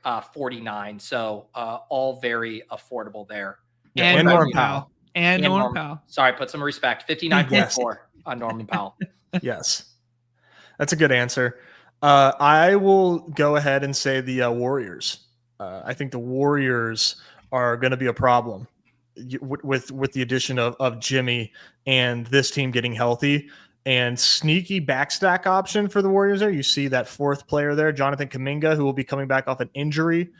Zubac 49. So all very affordable there. Yeah, And and Norm Norm Powell. Powell. And Norm Powell. Sorry, put some respect. 59.4 on Norman Powell. Yes, that's a good answer. I will go ahead and say the Warriors. I think the Warriors are going to be a problem with the addition of Jimmy and this team getting healthy. And sneaky backstack option for the Warriors there. You see that fourth player there, Jonathan Kuminga, who will be coming back off an injury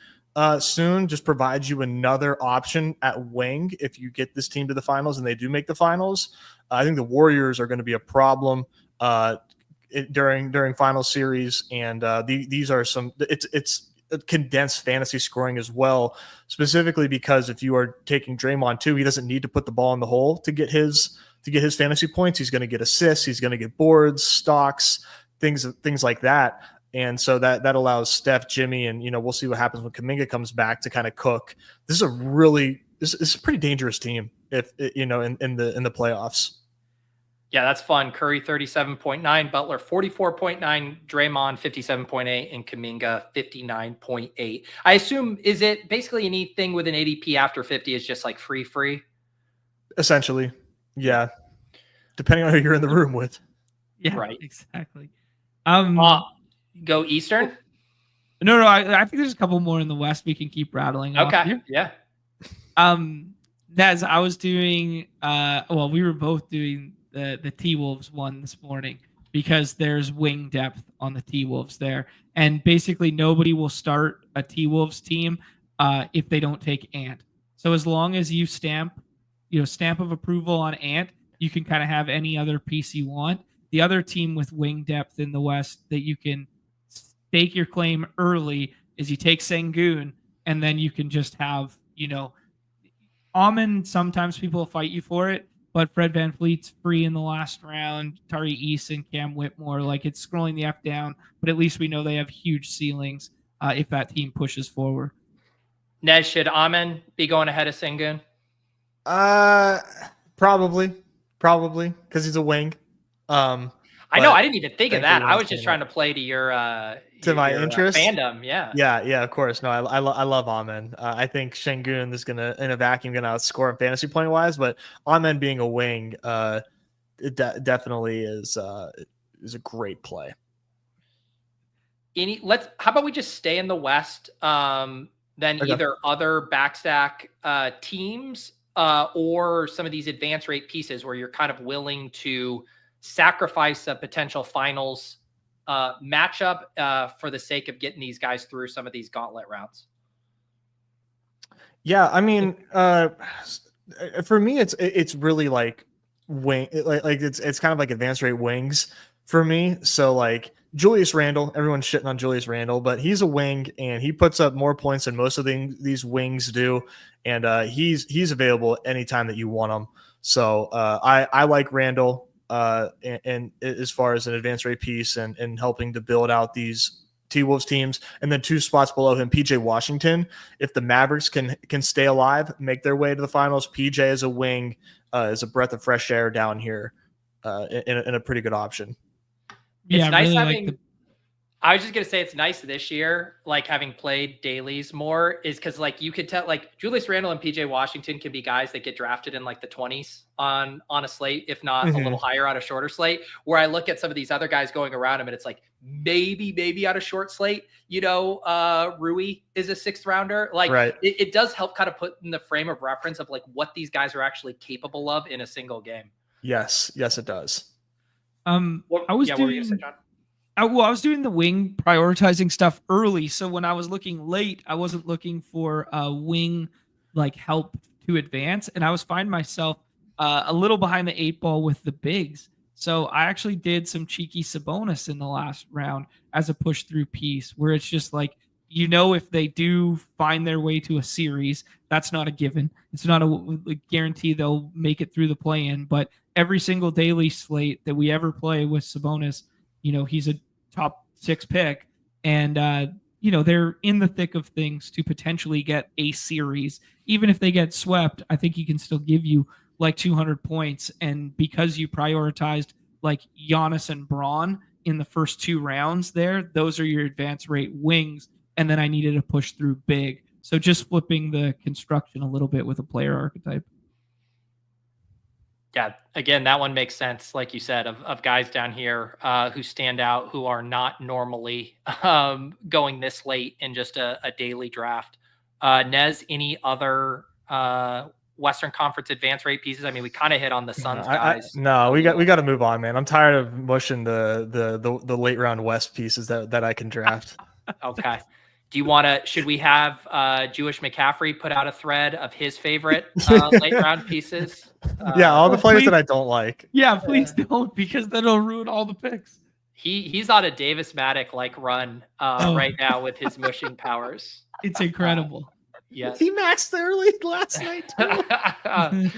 soon, just provides you another option at wing if you get this team to the finals and they do make the finals. I think the Warriors are going to be a problem during final series, and these are some. It's condensed fantasy scoring as well, specifically because if you are taking Draymond too, he doesn't need to put the ball in the hole to get his fantasy points. He's going to get assists, he's going to get boards, stocks, things like that. And so that allows Steph, Jimmy, and we'll see what happens when Kuminga comes back to kind of cook. This is a pretty dangerous team if in the playoffs. Yeah, that's fun. Curry 37.9, Butler 44.9, Draymond 57.8, and Kuminga 59.8. I assume, is it basically anything with an ADP after 50 is just like free? Essentially, yeah. Depending on who you're in the room with. Yeah, right. Exactly. Go Eastern? No, I think there's a couple more in the West we can keep rattling off. Okay, yeah. Nez, I was doing, we were both doing the T-Wolves one this morning because there's wing depth on the T-Wolves there. And basically nobody will start a T-Wolves team if they don't take Ant. So as long as you stamp of approval on Ant, you can kind of have any other piece you want. The other team with wing depth in the West that you can stake your claim early is you take Sengun, and then you can just have, Amen, sometimes people will fight you for it, but Fred VanVleet's free in the last round. Tari Eason, Cam Whitmore, it's scrolling the F down, but at least we know they have huge ceilings if that team pushes forward. Nez, should Amen be going ahead of Sengun? Probably, because he's a wing. I know. I didn't even think of that. I was just trying to play to your my interest fandom. Yeah. Of course. No, I love Amen. I think Sengun is gonna in a vacuum gonna outscore him fantasy point wise, but Amen being a wing, it definitely is a great play. How about we just stay in the West? Then okay. Either other backstack teams or some of these advance rate pieces where you're kind of willing to sacrifice a potential finals matchup for the sake of getting these guys through some of these gauntlet rounds. Yeah, I mean, for me, it's really like wing, like it's kind of like advanced rate wings for me. So like Julius Randle, everyone's shitting on Julius Randle, but he's a wing and he puts up more points than most of these wings do, and he's available anytime that you want him. So I like Randle. And as far as an advanced rate piece and helping to build out these T-Wolves teams, and then 2 spots below him, PJ Washington. If the Mavericks can stay alive, make their way to the finals, PJ as a wing is a breath of fresh air down here, in a pretty good option. It's nice really having. I was just gonna say it's nice this year, like having played dailies more, is because like you could tell like Julius Randle and PJ Washington can be guys that get drafted in like the 20s on a slate, if not a little higher on a shorter slate. Where I look at some of these other guys going around him, and it's like maybe on a short slate, Rui is a 6th rounder. Like right. it does help kind of put in the frame of reference of like what these guys are actually capable of in a single game. Yes, it does. What were you gonna say, John? I was doing the wing prioritizing stuff early. So when I was looking late, I wasn't looking for wing like help to advance. And I was finding myself a little behind the 8 ball with the bigs. So I actually did some cheeky Sabonis in the last round as a push through piece where it's just like, if they do find their way to a series, that's not a given. It's not a guarantee they'll make it through the play-in. But every single daily slate that we ever play with Sabonis, he's a top 6 pick, and they're in the thick of things to potentially get a series. Even if they get swept, I think he can still give you like 200 points. And because you prioritized like Giannis and Braun in the first 2 rounds there. Those are your advance rate wings. And then I needed to push through big. So just flipping the construction a little bit with a player archetype. Yeah, again, that one makes sense, like you said, of guys down here who stand out, who are not normally going this late in just a daily draft. Nez, any other Western Conference advance rate pieces? I mean, we kind of hit on the Suns guys. No, we got to move on, man. I'm tired of mushing the late round West pieces that I can draft. Okay. Do you want to? Should we have Jewish McCaffrey put out a thread of his favorite late round pieces? Yeah, all the players that I don't like. Yeah, please don't, because that'll ruin all the picks. He's on a Davis Maddock like run right now with his mushing powers. It's incredible. Yes, he maxed early last night. I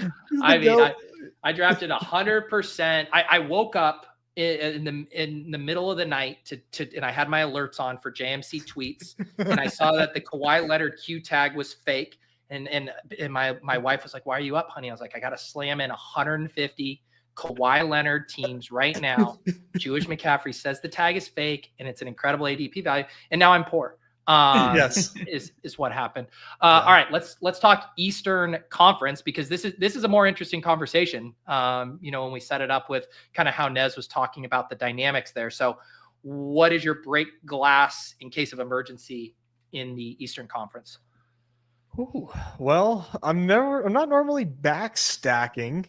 drafted 100%. I woke up in the middle of the night and I had my alerts on for JMC tweets, and I saw that the Kawhi Leonard Q tag was fake, and my wife was like, "Why are you up, honey?" I was like, "I got to slam in 150 Kawhi Leonard teams right now." Jewish McCaffrey says the tag is fake, and it's an incredible ADP value, and now I'm poor. Yes, is what happened. All right, let's talk Eastern Conference, because this is a more interesting conversation. When we set it up with kind of how Nez was talking about the dynamics there. So, what is your break glass in case of emergency in the Eastern Conference? Ooh, well, I'm not normally backstacking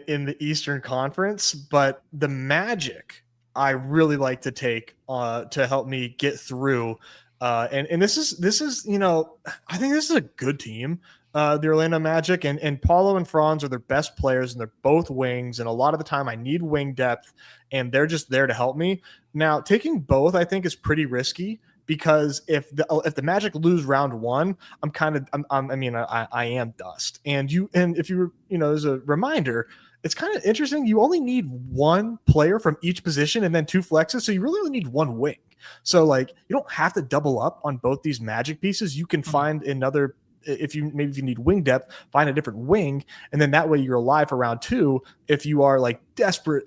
in the Eastern Conference, but the Magic I really like to take to help me get through. And this is I think this is a good team, the Orlando Magic, and Paulo and Franz are their best players, and they're both wings, and a lot of the time I need wing depth, and they're just there to help me. Now, taking both I think is pretty risky, because if the Magic lose round 1, I am dust. And if you as a reminder, it's kind of interesting. You only need one player from each position and then 2 flexes, so you really only need 1 wing. So like, you don't have to double up on both these Magic pieces. You can find another, if you need wing depth, find a different wing, and then that way you're alive for round 2 if you are like desperate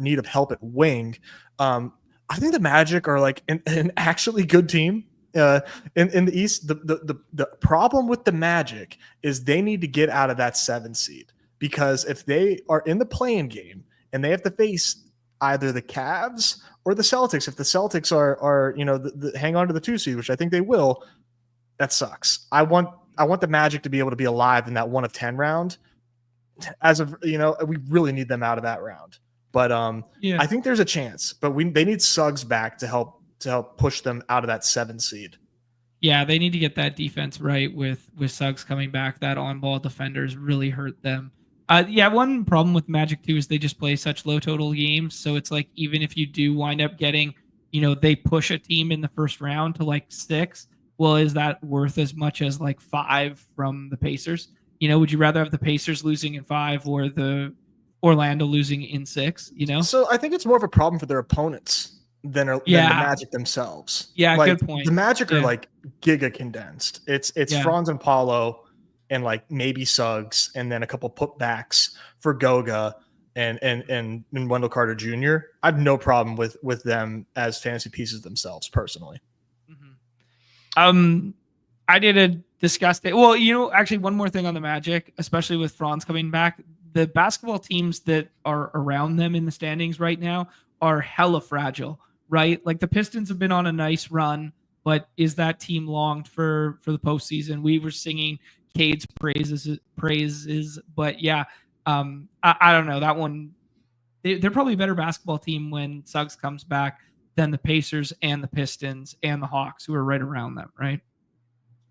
need of help at wing. I think the Magic are like an actually good team in the East. The problem with the Magic is they need to get out of that 7 seed, because if they are in the play-in game and they have to face either the Cavs or the Celtics, if the Celtics are hang on to the 2 seed, which I think they will, that sucks. I want the Magic to be able to be alive in that 1 of 10 round. As of we really need them out of that round. But I think there's a chance. But they need Suggs back to help push them out of that 7 seed. Yeah, they need to get that defense right with Suggs coming back. That on-ball defenders really hurt them. One problem with Magic too is they just play such low total games. So it's like, even if you do wind up getting, they push a team in the first round to like 6. Well, is that worth as much as like 5 from the Pacers? Would you rather have the Pacers losing in 5 or the Orlando losing in 6? So I think it's more of a problem for their opponents than the Magic themselves. Yeah, like, good point. The Magic are like giga condensed. It's Franz and Paulo, and like maybe Suggs, and then a couple putbacks for Goga and Wendell Carter Jr. I have no problem with them as fantasy pieces themselves, personally. Mm-hmm. I did a disgusting. Well, actually, one more thing on the Magic, especially with Franz coming back, the basketball teams that are around them in the standings right now are hella fragile, right? Like the Pistons have been on a nice run, but is that team longed for the postseason? We were singing Cade's praises, but yeah, I don't know that one. They're probably a better basketball team when Suggs comes back than the Pacers and the Pistons and the Hawks, who are right around them, right?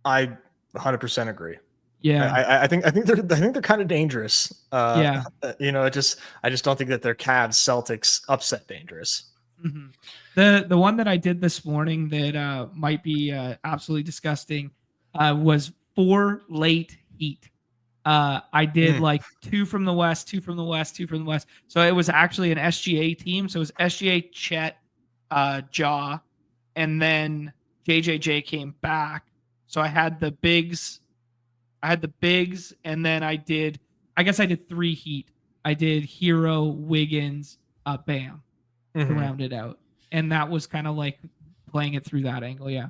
I 100% agree. Yeah, I think they're kind of dangerous. I just don't think that they're Cavs Celtics upset dangerous. Mm-hmm. The one that I did this morning that might be absolutely disgusting was 4 late Heat. I did like 2 from the West, 2 from the West, 2 from the West. So it was actually an SGA team. So it was SGA, Chet, Jaw, and then JJJ came back. So I had the bigs, and then I did 3 Heat. I did Hero, Wiggins, Bam to round it out. And that was kind of like playing it through that angle. Yeah.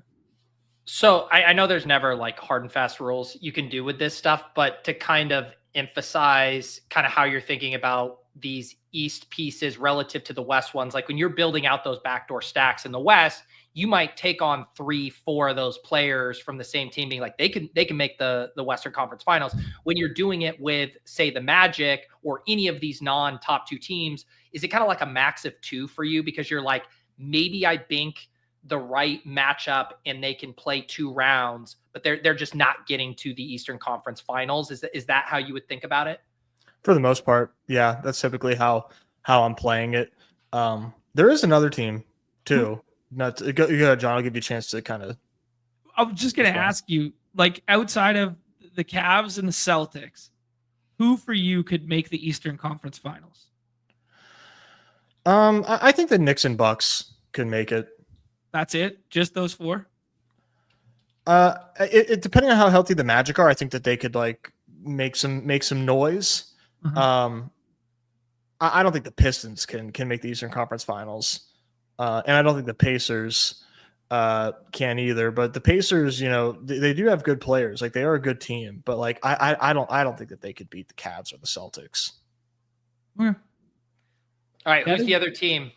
So I know there's never like hard and fast rules you can do with this stuff, but to kind of emphasize kind of how you're thinking about these East pieces relative to the West ones, like when you're building out those backdoor stacks in the West, you might take on 3-4 of those players from the same team, being like they can make the Western Conference Finals. When you're doing it with, say, the Magic or any of these non-top 2 teams, is it kind of like a max of 2 for you, because you're like, maybe I bink the right matchup and they can play 2 rounds, but they're just not getting to the Eastern Conference Finals? Is that how you would think about it? For the most part, yeah, that's typically how I'm playing it. There is another team too. Go ahead, John. I'll give you a chance to kind of. I was just going to ask you, like, outside of the Cavs and the Celtics, who for you could make the Eastern Conference Finals? I think the Knicks and Bucks could make it. That's it? Just those 4? It depending on how healthy the Magic are, I think that they could like make some noise. I don't think the Pistons can make the Eastern Conference Finals, and I don't think the Pacers can either. But the Pacers, they do have good players. Like, they are a good team, but like I don't think that they could beat the Cavs or the Celtics. Okay. All right, who's the other team?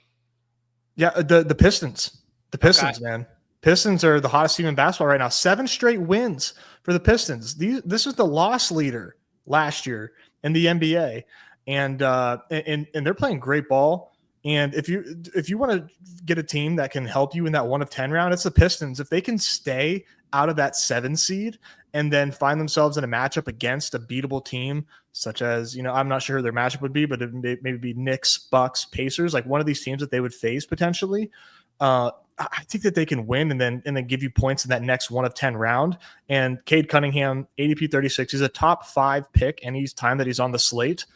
Yeah, the Pistons. The Pistons, okay. Man. Pistons are the hottest team in basketball right now. 7 straight wins for the Pistons. This was the loss leader last year in the NBA, and they're playing great ball. And if you want to get a team that can help you in that 1 of 10 round, it's the Pistons. If they can stay out of that 7 seed and then find themselves in a matchup against a beatable team, such as, I'm not sure who their matchup would be, but it may maybe be Knicks, Bucks, Pacers, like one of these teams that they would face potentially. I think that they can win and then give you points in that next 1 of 10 round. And Cade Cunningham, ADP 36, he's a top 5 pick any time that he's on the slate.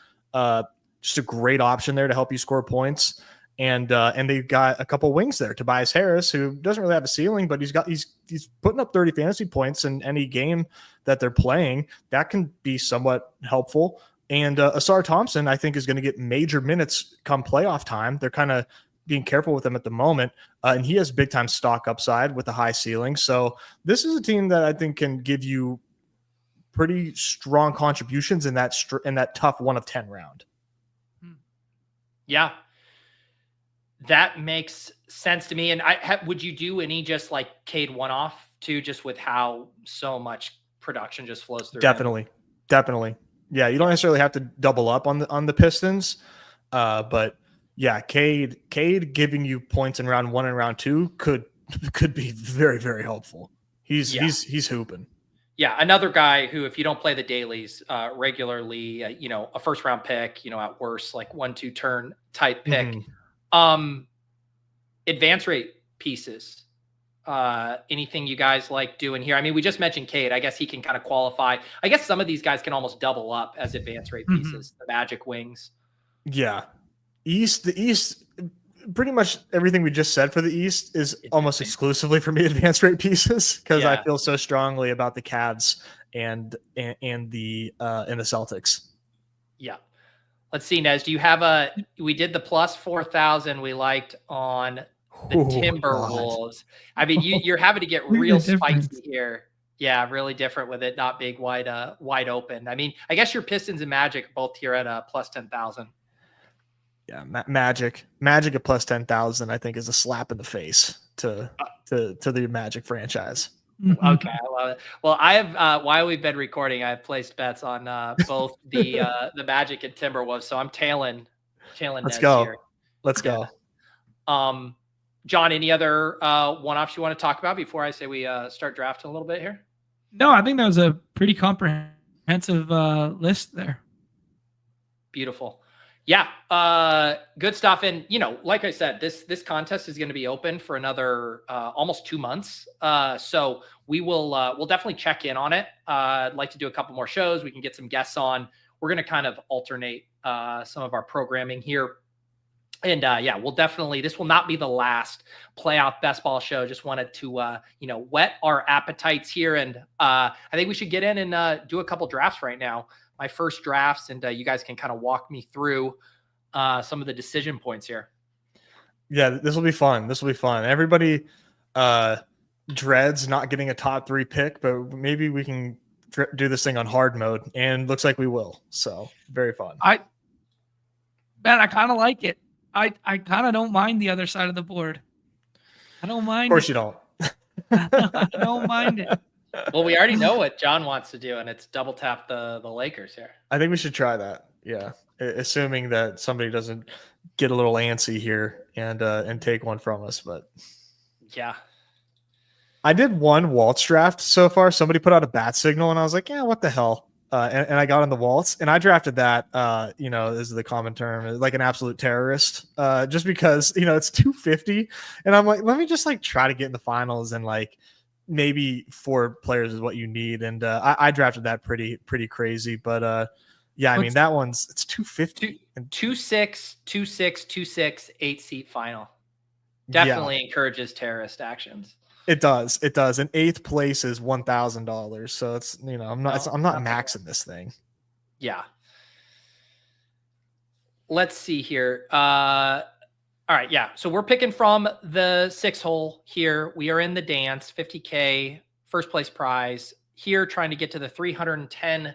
Just a great option there to help you score points. And they've got a couple wings there. Tobias Harris, who doesn't really have a ceiling, but he's putting up 30 fantasy points in any game that they're playing. That can be somewhat helpful. And Asar Thompson, I think, is going to get major minutes come playoff time. They're kind of being careful with him at the moment. And he has big time stock upside with a high ceiling. So this is a team that I think can give you pretty strong contributions in that tough 1 of 10 round. Yeah, that makes sense to me. And would you do any just like Cade one-off too, just with how so much production just flows through? Definitely. Yeah, you don't necessarily have to double up on the Pistons, but yeah, Cade giving you points in round 1 and round 2 could be very, very helpful. He's hooping. Yeah, another guy who, if you don't play the dailies regularly, a first round pick, at worst, like 1-2 turn type pick. Advance rate pieces. Anything you guys like doing here? I mean, we just mentioned Cade. I guess he can kind of qualify. I guess some of these guys can almost double up as advance rate pieces. The Magic wings. Yeah. The East, pretty much everything we just said for the East is almost exclusively for me advanced rate pieces, because I feel so strongly about the Cavs and the Celtics. Yeah. Let's see, Nez. Do you have we did the plus 4,000 we liked on the Timberwolves. I mean, you're having to get real spicy here. Yeah, really different with it not being wide open. I mean, I guess your Pistons and Magic both here at plus 10,000. Yeah, Magic at plus 10,000, I think, is a slap in the face to the Magic franchise. Okay, I love it. Well, I have while we've been recording, I've placed bets on both the Magic and Timberwolves, so I'm tailing. Let's go. Here. Let's go. John, any other one-offs you want to talk about before I say we start drafting a little bit here? No, I think that was a pretty comprehensive list there. Beautiful. Yeah, good stuff. And, like I said, this contest is going to be open for another almost 2 months. So we'll definitely check in on it. I'd like to do a couple more shows. We can get some guests on. We're going to kind of alternate some of our programming here. And we'll definitely, this will not be the last playoff best ball show. Just wanted to, whet our appetites here. And I think we should get in and do a couple drafts right now. My first drafts, and you guys can kind of walk me through some of the decision points here. Yeah, this will be fun. This will be fun. Everybody dreads not getting a top 3 pick, but maybe we can do this thing on hard mode, and looks like we will. So very fun. I kind of like it. I kind of don't mind the other side of the board. I don't mind. Of course you don't. I don't mind it. Well, we already know what John wants to do, and it's double tap the Lakers here. I think we should try that. Yeah, assuming that somebody doesn't get a little antsy here and take one from us. But yeah, I did one waltz draft so far. Somebody put out a bat signal, and I was like, yeah, what the hell? And I got on the waltz, and I drafted that. This is the common term, like an absolute terrorist. Just because it's 250, and I'm like, let me just like try to get in the finals, and like maybe 4 players is what you need. And I drafted that pretty crazy, but yeah, I mean that it's 250 and 2-6, 2-6, 2-6, 8-seat final. Definitely encourages terrorist actions. It does. And 8th place is $1,000. So it's I'm not maxing this thing. Yeah. Let's see here. All right, yeah. So we're picking from the 6 hole here. We are in the dance, 50K, first place prize here, trying to get to the 310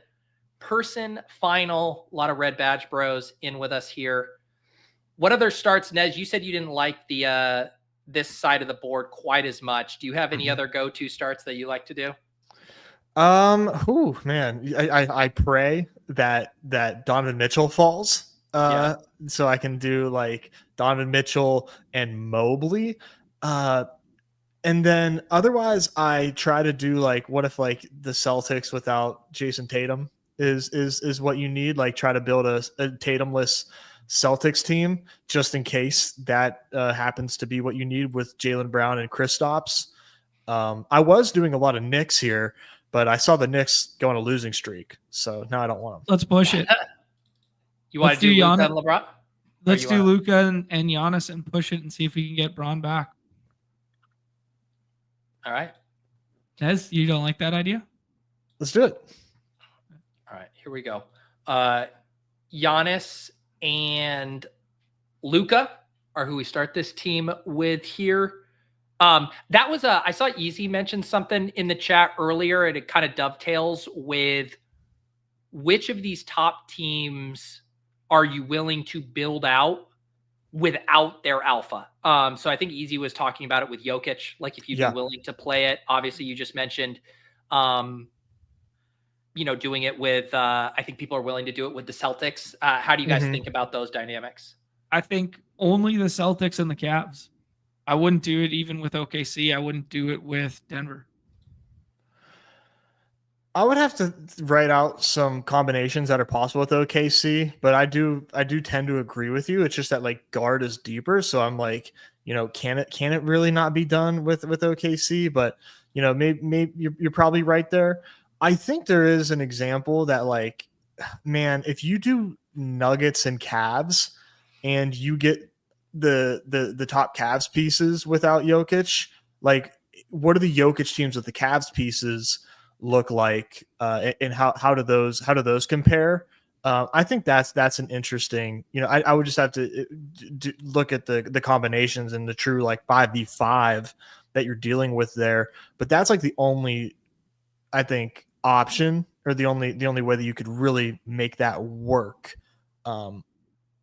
person final. A lot of red badge bros in with us here. What other starts, Nez? You said you didn't like the this side of the board quite as much. Do you have any other go-to starts that you like to do? Man, I pray that Donovan Mitchell falls. So I can do like Donovan Mitchell and Mobley. And then otherwise I try to do like, what if like the Celtics without Jason Tatum is what you need? Like try to build a Tatumless Celtics team just in case that happens to be what you need with Jaylen Brown and Kristaps. I was doing a lot of Knicks here, but I saw the Knicks go on a losing streak, so now I don't want them. Let's push it. You want to do Luka and LeBron? Let's do Luka and Giannis and push it and see if we can get Braun back. All right. Nez, you don't like that idea? Let's do it. All right, here we go. Giannis and Luka are who we start this team with here. That was I saw Easy mention something in the chat earlier, and it kind of dovetails with which of these top teams are you willing to build out without their alpha? So I think Easy was talking about it with Jokic, like if you'd be willing to play it. Obviously, you just mentioned, doing it with, I think people are willing to do it with the Celtics. How do you guys think about those dynamics? I think only the Celtics and the Cavs. I wouldn't do it even with OKC. I wouldn't do it with Denver. I would have to write out some combinations that are possible with OKC, but I do tend to agree with you. It's just that like guard is deeper, so I'm like, can it really not be done with OKC? But maybe you're probably right there. I think there is an example that like, man, if you do Nuggets and Cavs, and you get the top Cavs pieces without Jokic, like what are the Jokic teams with the Cavs pieces look like, and how do those compare? I think that's an interesting, I would just have to look at the combinations and the true like 5v5 that you're dealing with there. But that's like the only, I think, option, or the only way that you could really make that work.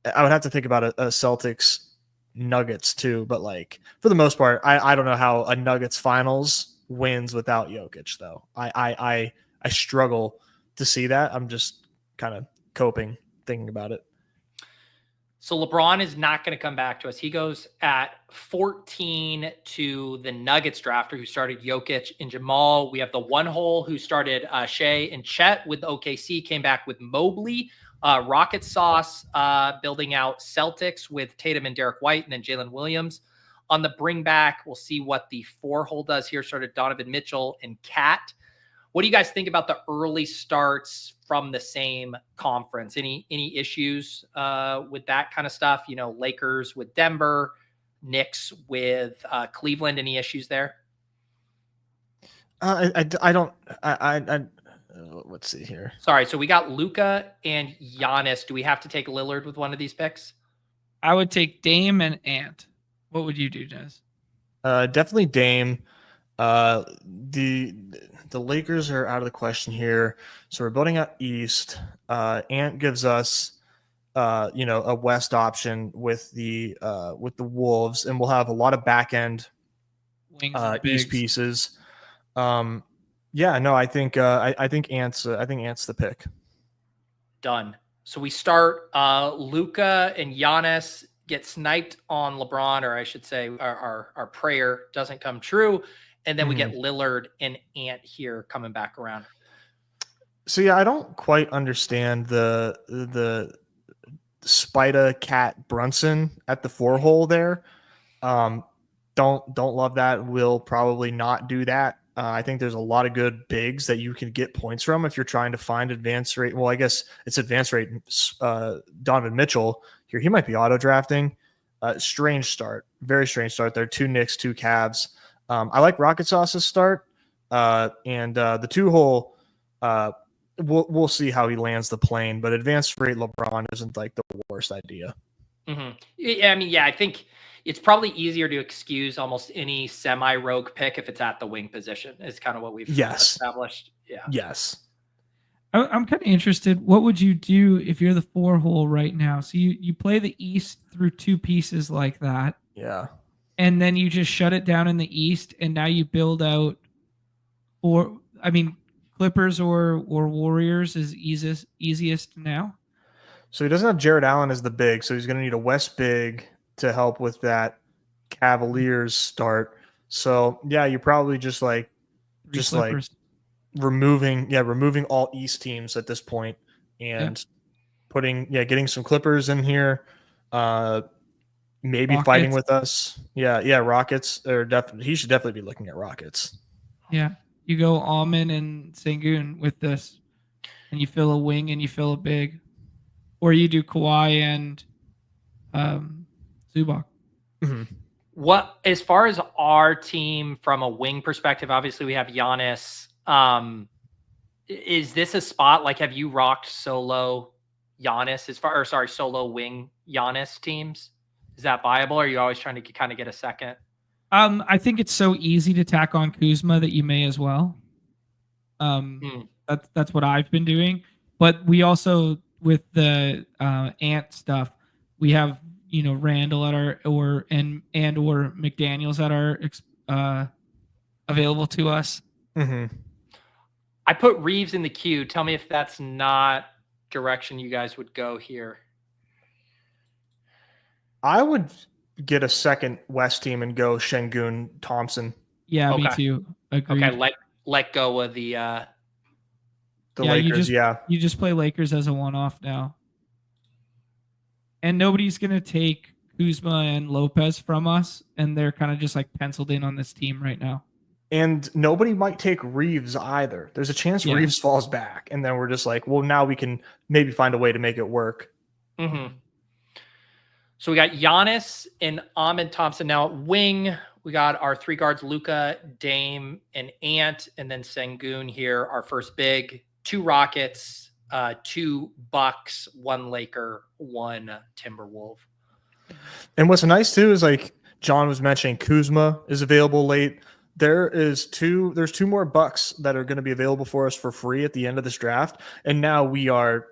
I would have to think about a Celtics Nuggets too, but like for the most part, I don't know how a Nuggets finals wins without Jokic though. I struggle to see that. I'm just kind of thinking about it. So LeBron is not going to come back to us. He goes at 14 to the Nuggets drafter who started Jokic and Jamal. We have the 1 hole who started Shea and Chet with OKC, came back with Mobley. Rocket Sauce building out Celtics with Tatum and Derek White, and then Jalen Williams. On the bring back, we'll see what the 4 hole does here. Started Donovan Mitchell and Cat. What do you guys think about the early starts from the same conference? Any issues with that kind of stuff? Lakers with Denver, Knicks with Cleveland. Any issues there? I don't. Let's see here. Sorry. So we got Luka and Giannis. Do we have to take Lillard with one of these picks? I would take Dame and Ant. What would you do, Nez? Definitely Dame. The Lakers are out of the question here, so we're building out East. Ant gives us, a West option with the Wolves, and we'll have a lot of back end East pieces. Yeah, no, I think Ant's the pick. Done. So we start Luka and Giannis get sniped on LeBron, or I should say our prayer doesn't come true. And then we get Lillard and Ant here coming back around. So yeah, I don't quite understand the Spida Cat Brunson at the 4 hole there. Don't love that. Will probably not do that. I think there's a lot of good bigs that you can get points from if you're trying to find advance rate. Well, I guess it's advance rate. Donovan Mitchell here, he might be auto drafting. Strange start, very strange start there. 2 Knicks, 2 Cavs. I like Rocket Sauce's start, and the 2 hole. We'll see how he lands the plane, but advanced rate LeBron isn't like the worst idea. Yeah, I mean, I think it's probably easier to excuse almost any semi-rogue pick if it's at the wing position. Is kind of what we've established. Yeah. Yes. I'm kind of interested. What would you do if you're the 4 hole right now? So you play the East through 2 pieces like that. Yeah. And then you just shut it down in the East, and now you build out, Clippers or Warriors is easiest now. So he doesn't have Jared Allen as the big, so he's going to need a West big to help with that Cavaliers start. So yeah, you probably just removing all East teams at this point and getting some Clippers in here. Maybe Rockets. Fighting with us. Yeah, Rockets he should definitely be looking at Rockets. Yeah. You go Almond and Sengun with this, and you fill a wing and you fill a big, or you do Kawhi and Zubac. What, as far as our team from a wing perspective, obviously we have Giannis. Is this a spot like, have you rocked solo Giannis solo wing Giannis teams? Is that viable? Or are you always trying to kind of get a second? I think it's so easy to tack on Kuzma that you may as well. That's what I've been doing. But we also, with the Ant stuff, we have Randall at our or McDaniels at our available to us. I put Reeves in the queue. Tell me if that's not direction you guys would go here. I would get a second West team and go Şengün, Thompson. Yeah, me too. Agreed. Okay, let go of the Lakers. You just play Lakers as a one-off now, and nobody's gonna take Kuzma and Lopez from us, and they're kind of just like penciled in on this team right now. And nobody might take Reeves either. There's a chance Reeves falls back, and then we're just like, well, now we can maybe find a way to make it work. So we got Giannis and Ahmed Thompson. Now at wing, we got our 3 guards, Luka, Dame, and Ant, and then Sengun here, our first big. 2 Rockets, 2 Bucks, 1 Laker, 1 Timberwolf. And what's nice too is, like John was mentioning, Kuzma is available late. There's 2 more Bucks that are going to be available for us for free at the end of this draft, and now we are,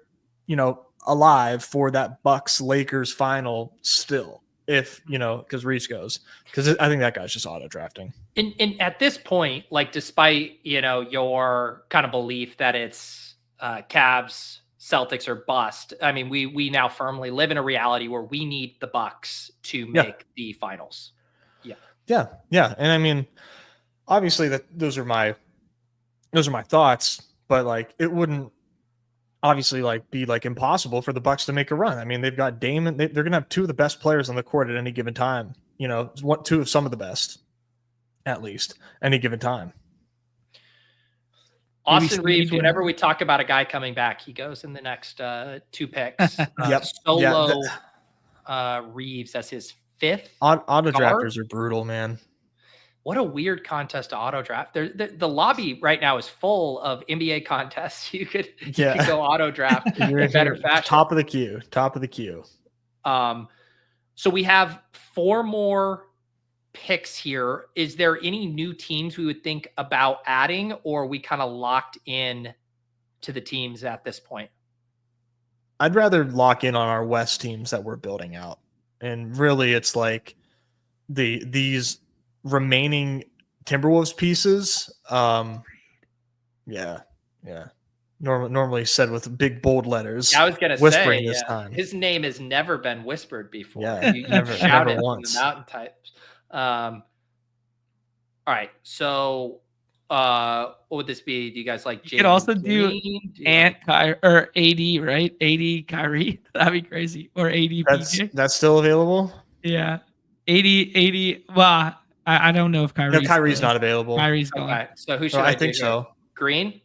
alive for that Bucks Lakers final still, if because Reese goes, because I think that guy's just auto drafting. And at this point, like, despite your kind of belief that it's Cavs, Celtics or bust, I mean, we now firmly live in a reality where we need the Bucks to make the finals. Yeah, and I mean, obviously those are my thoughts, but like it wouldn't obviously be impossible for the Bucks to make a run. I mean, they've got Dame, and they're going to have 2 of the best players on the court at any given time. 2 of some of the best, at least, any given time. Austin Reeves, whenever we talk about a guy coming back, he goes in the next 2 picks. Solo Reeves as his 5th. Auto drafters are brutal, man. What a weird contest to auto draft. The lobby right now is full of NBA contests. You could go auto draft in better fashion. Top of the queue. So we have 4 more picks here. Is there any new teams we would think about adding, or are we kind of locked in to the teams at this point? I'd rather lock in on our West teams that we're building out. And really it's like these remaining Timberwolves pieces. Yeah. Normally said with big bold letters. I was gonna whispering say, this time. His name has never been whispered before. Yeah, you never shouted from once. the mountain types. All right, so what would this be? Do you guys like? You could also do Ant Kyrie or AD, right? AD Kyrie, that'd be crazy. Or AD PJ. That's still available. Yeah, AD. Well, I don't know if Kyrie's. No, Kyrie's not available. Kyrie's gone. Okay, so who should I think so. Green.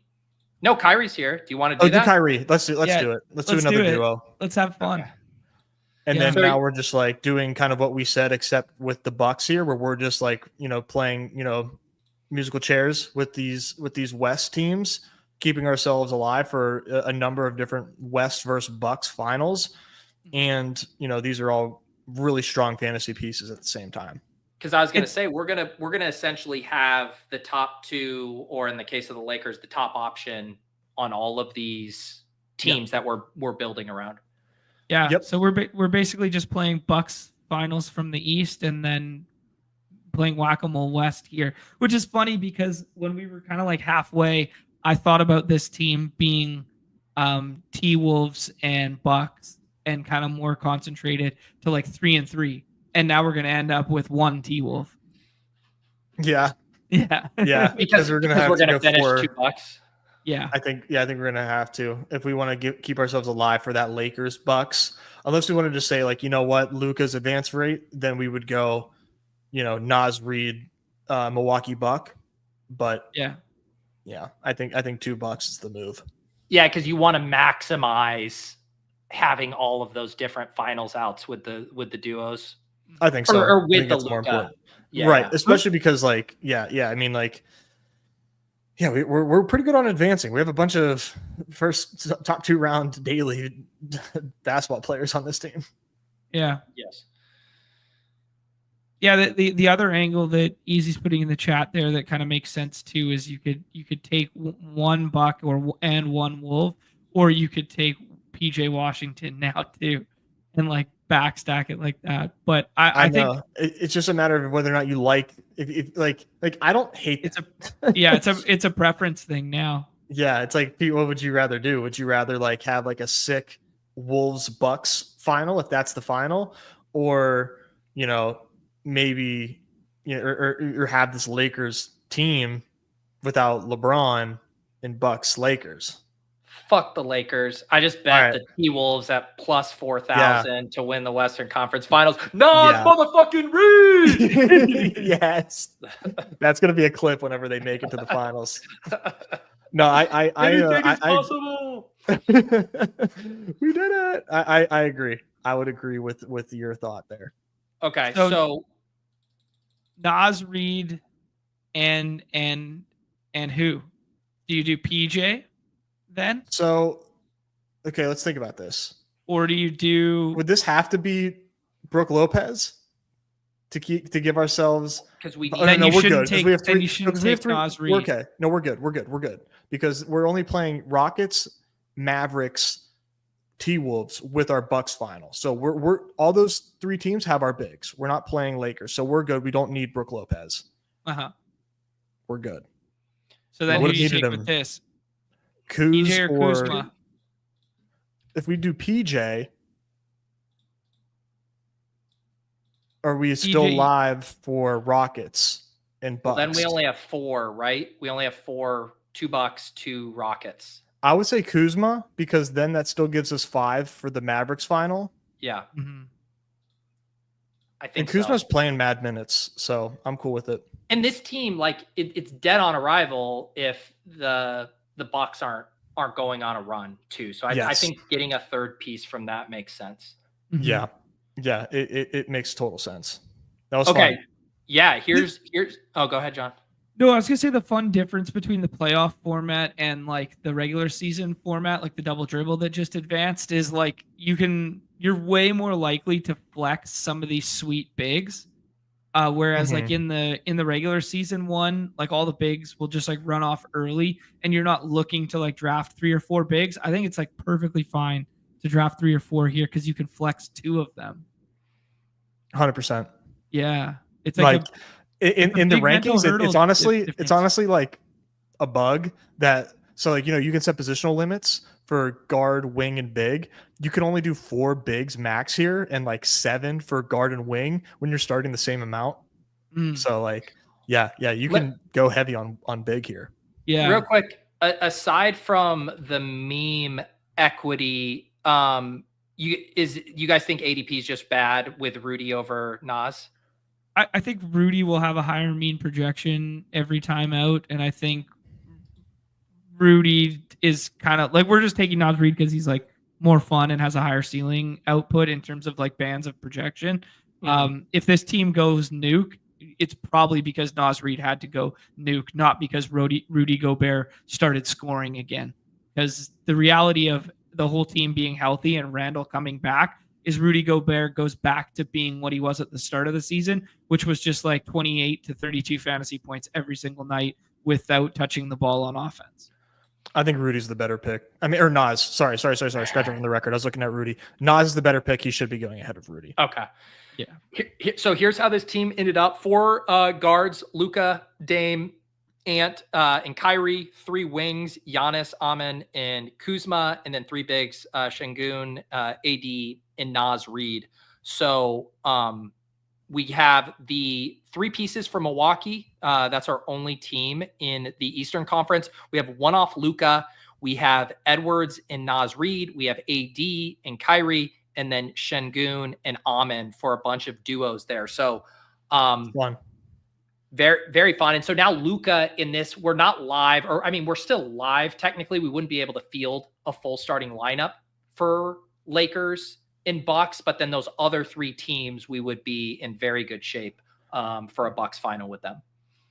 No, Kyrie's here. Do you want to do that? Do Kyrie. Let's do it. Let's do another duo. Let's have fun. Okay. And then now we're just like doing kind of what we said, except with the Bucks here, where we're just like, playing, musical chairs with these West teams, keeping ourselves alive for a number of different West versus Bucks finals. And, these are all really strong fantasy pieces at the same time. Because I was going to say, we're gonna essentially have the top 2, or in the case of the Lakers, the top option on all of these teams that we're building around. Yeah. Yep. So we're basically just playing Bucks finals from the East, and then playing Whack-A-Mole West here, which is funny because when we were kind of like halfway, I thought about this team being T-Wolves and Bucks, and kind of more concentrated to like 3-3. And now we're going to end up with 1 T-Wolf. Yeah. Yeah. Yeah. because we're going to finish 2 Bucks. Yeah. I think we're going to have to, if we want to keep ourselves alive for that Lakers Bucks, unless we want to just say like, Luka's advance rate, then we would go, Naz Reid, Milwaukee Buck. But yeah, I think 2 Bucks is the move. Yeah. Cause you want to maximize having all of those different finals outs with the duos. I think so. Or with the Luka. Yeah. Right. Especially because we're pretty good on advancing. We have a bunch of first top 2 round daily basketball players on this team. Yeah. Yes. Yeah. The other angle that Easy's putting in the chat there that kind of makes sense too is you could take 1 Buck and 1 Wolf, or you could take PJ Washington now too, and like backstack it like that. But I think it's just a matter of whether or not you like if like I don't hate it's a preference thing now. Yeah, it's like, what would you rather do? Would you rather like have like a sick Wolves Bucks final if that's the final, or maybe or have this Lakers team without LeBron and Bucks Lakers? Fuck the Lakers. I just bet the T-Wolves at plus 4,000 to win the Western Conference Finals. Motherfucking Reed! Yes. That's going to be a clip whenever they make it to the finals. No, it's possible. We did it. I agree. I would agree with your thought there. Okay, so Naz Reid and who? Do you do PJ? Then okay, let's think about this. Or would this have to be Brooke Lopez to give ourselves? Because we're good. We have 3. Naz Reid. Okay, no, we're good because we're only playing Rockets, Mavericks, T-Wolves with our Bucks final. So we're all those 3 teams have our bigs. We're not playing Lakers, so we're good. We don't need Brooke Lopez. We're good. So then who do you take with this? PJ or Kuzma? If we do PJ, are we still live for Rockets and Bucks? Well, then we only have 4, right? We only have 4, 2 Bucks, 2 Rockets. I would say Kuzma, because then that still gives us 5 for the Mavericks final. Yeah. Mm-hmm. I think Kuzma's playing mad minutes, so I'm cool with it. And this team, like, it's dead on arrival if the Bucks aren't going on a run too. So I think getting a 3rd piece from that makes sense. Yeah. Yeah. It makes total sense. That was fun. Yeah. Here's go ahead, John. No, I was gonna say the fun difference between the playoff format and like the regular season format, like the double dribble that just advanced, is like you can you're way more likely to flex some of these sweet bigs. Whereas like in the regular season one, like all the bigs will just like run off early and you're not looking to like draft 3 or 4 bigs. I think it's like perfectly fine to draft 3 or 4 here because you can flex 2 of them. 100%. Yeah. It's like in the rankings, it's honestly like a bug that, so like, you can set positional limits for guard, wing, and big. You can only do 4 bigs max here and like 7 for guard and wing when you're starting the same amount. So like, you can go heavy on big here. Yeah. Real quick, aside from the meme equity, you guys think ADP is just bad with Rudy over Naz? I think Rudy will have a higher mean projection every time out, and I think Rudy is kind of like, we're just taking Naz Reid because he's like more fun and has a higher ceiling output in terms of like bands of projection. If this team goes nuke, it's probably because Naz Reid had to go nuke, not because Rudy Gobert started scoring again. Because the reality of the whole team being healthy and Randall coming back is Rudy Gobert goes back to being what he was at the start of the season, which was just like 28 to 32 fantasy points every single night without touching the ball on offense. I think Rudy's the better pick. I mean, or Naz. Sorry. Scratching from the record. I was looking at Rudy. Naz is the better pick. He should be going ahead of Rudy. Okay. Yeah. So here's how this team ended up. 4 guards, Luka, Dame, Ant, and Kyrie. 3 wings, Giannis, Amen, and Kuzma. And then 3 bigs, Şengün, AD, and Naz Reid. So we have the 3 pieces from Milwaukee. That's our only team in the Eastern Conference. We have 1 off Luka. We have Edwards and Naz Reid. We have AD and Kyrie, and then Şengün and Amen for a bunch of duos there. So fun. Very, very fun. And so now Luka in this, we're not live, or I mean, we're still live. Technically, we wouldn't be able to field a full starting lineup for Lakers and Bucks, but then those other 3 teams, we would be in very good shape for a Bucks final with them.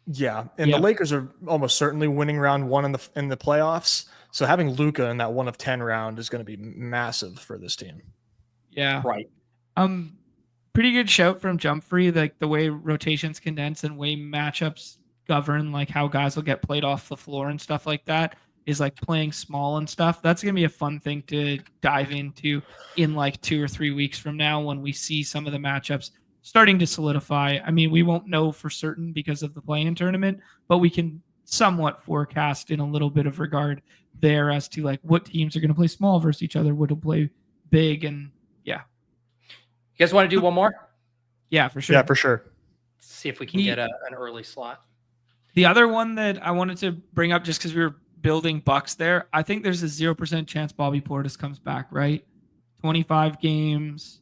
Yeah, and the Lakers are almost certainly winning round 1 in the playoffs. So having Luka in that 1 of 10 round is going to be massive for this team. Yeah. Right. Pretty good shout from Jump Free, like the way rotations condense and way matchups govern, like how guys will get played off the floor and stuff like that, is like playing small and stuff. That's going to be a fun thing to dive into in like 2 or 3 weeks from now when we see some of the matchups starting to solidify. I mean, we won't know for certain because of the play-in tournament, but we can somewhat forecast in a little bit of regard there as to like what teams are going to play small versus each other, what will play big, and yeah. You guys want to do one more? Yeah, for sure. Yeah, for sure. Let's see if we can get an early slot. The other one that I wanted to bring up, just because we were building Bucks there, I think there's a 0% chance Bobby Portis comes back, right? 25 games,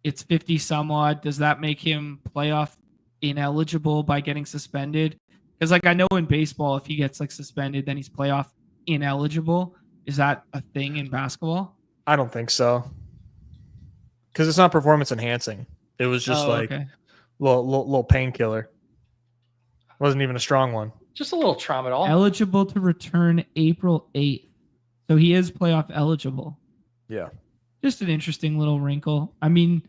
it's 50 some odd. Does that make him playoff ineligible by getting suspended? Because like I know in baseball, if he gets like suspended, then he's playoff ineligible. Is that a thing in basketball? I don't think so. Because it's not performance enhancing. It was just little painkiller. Wasn't even a strong one. Just a little tramadol. Eligible to return April 8th. So he is playoff eligible. Yeah. Just an interesting little wrinkle. I mean,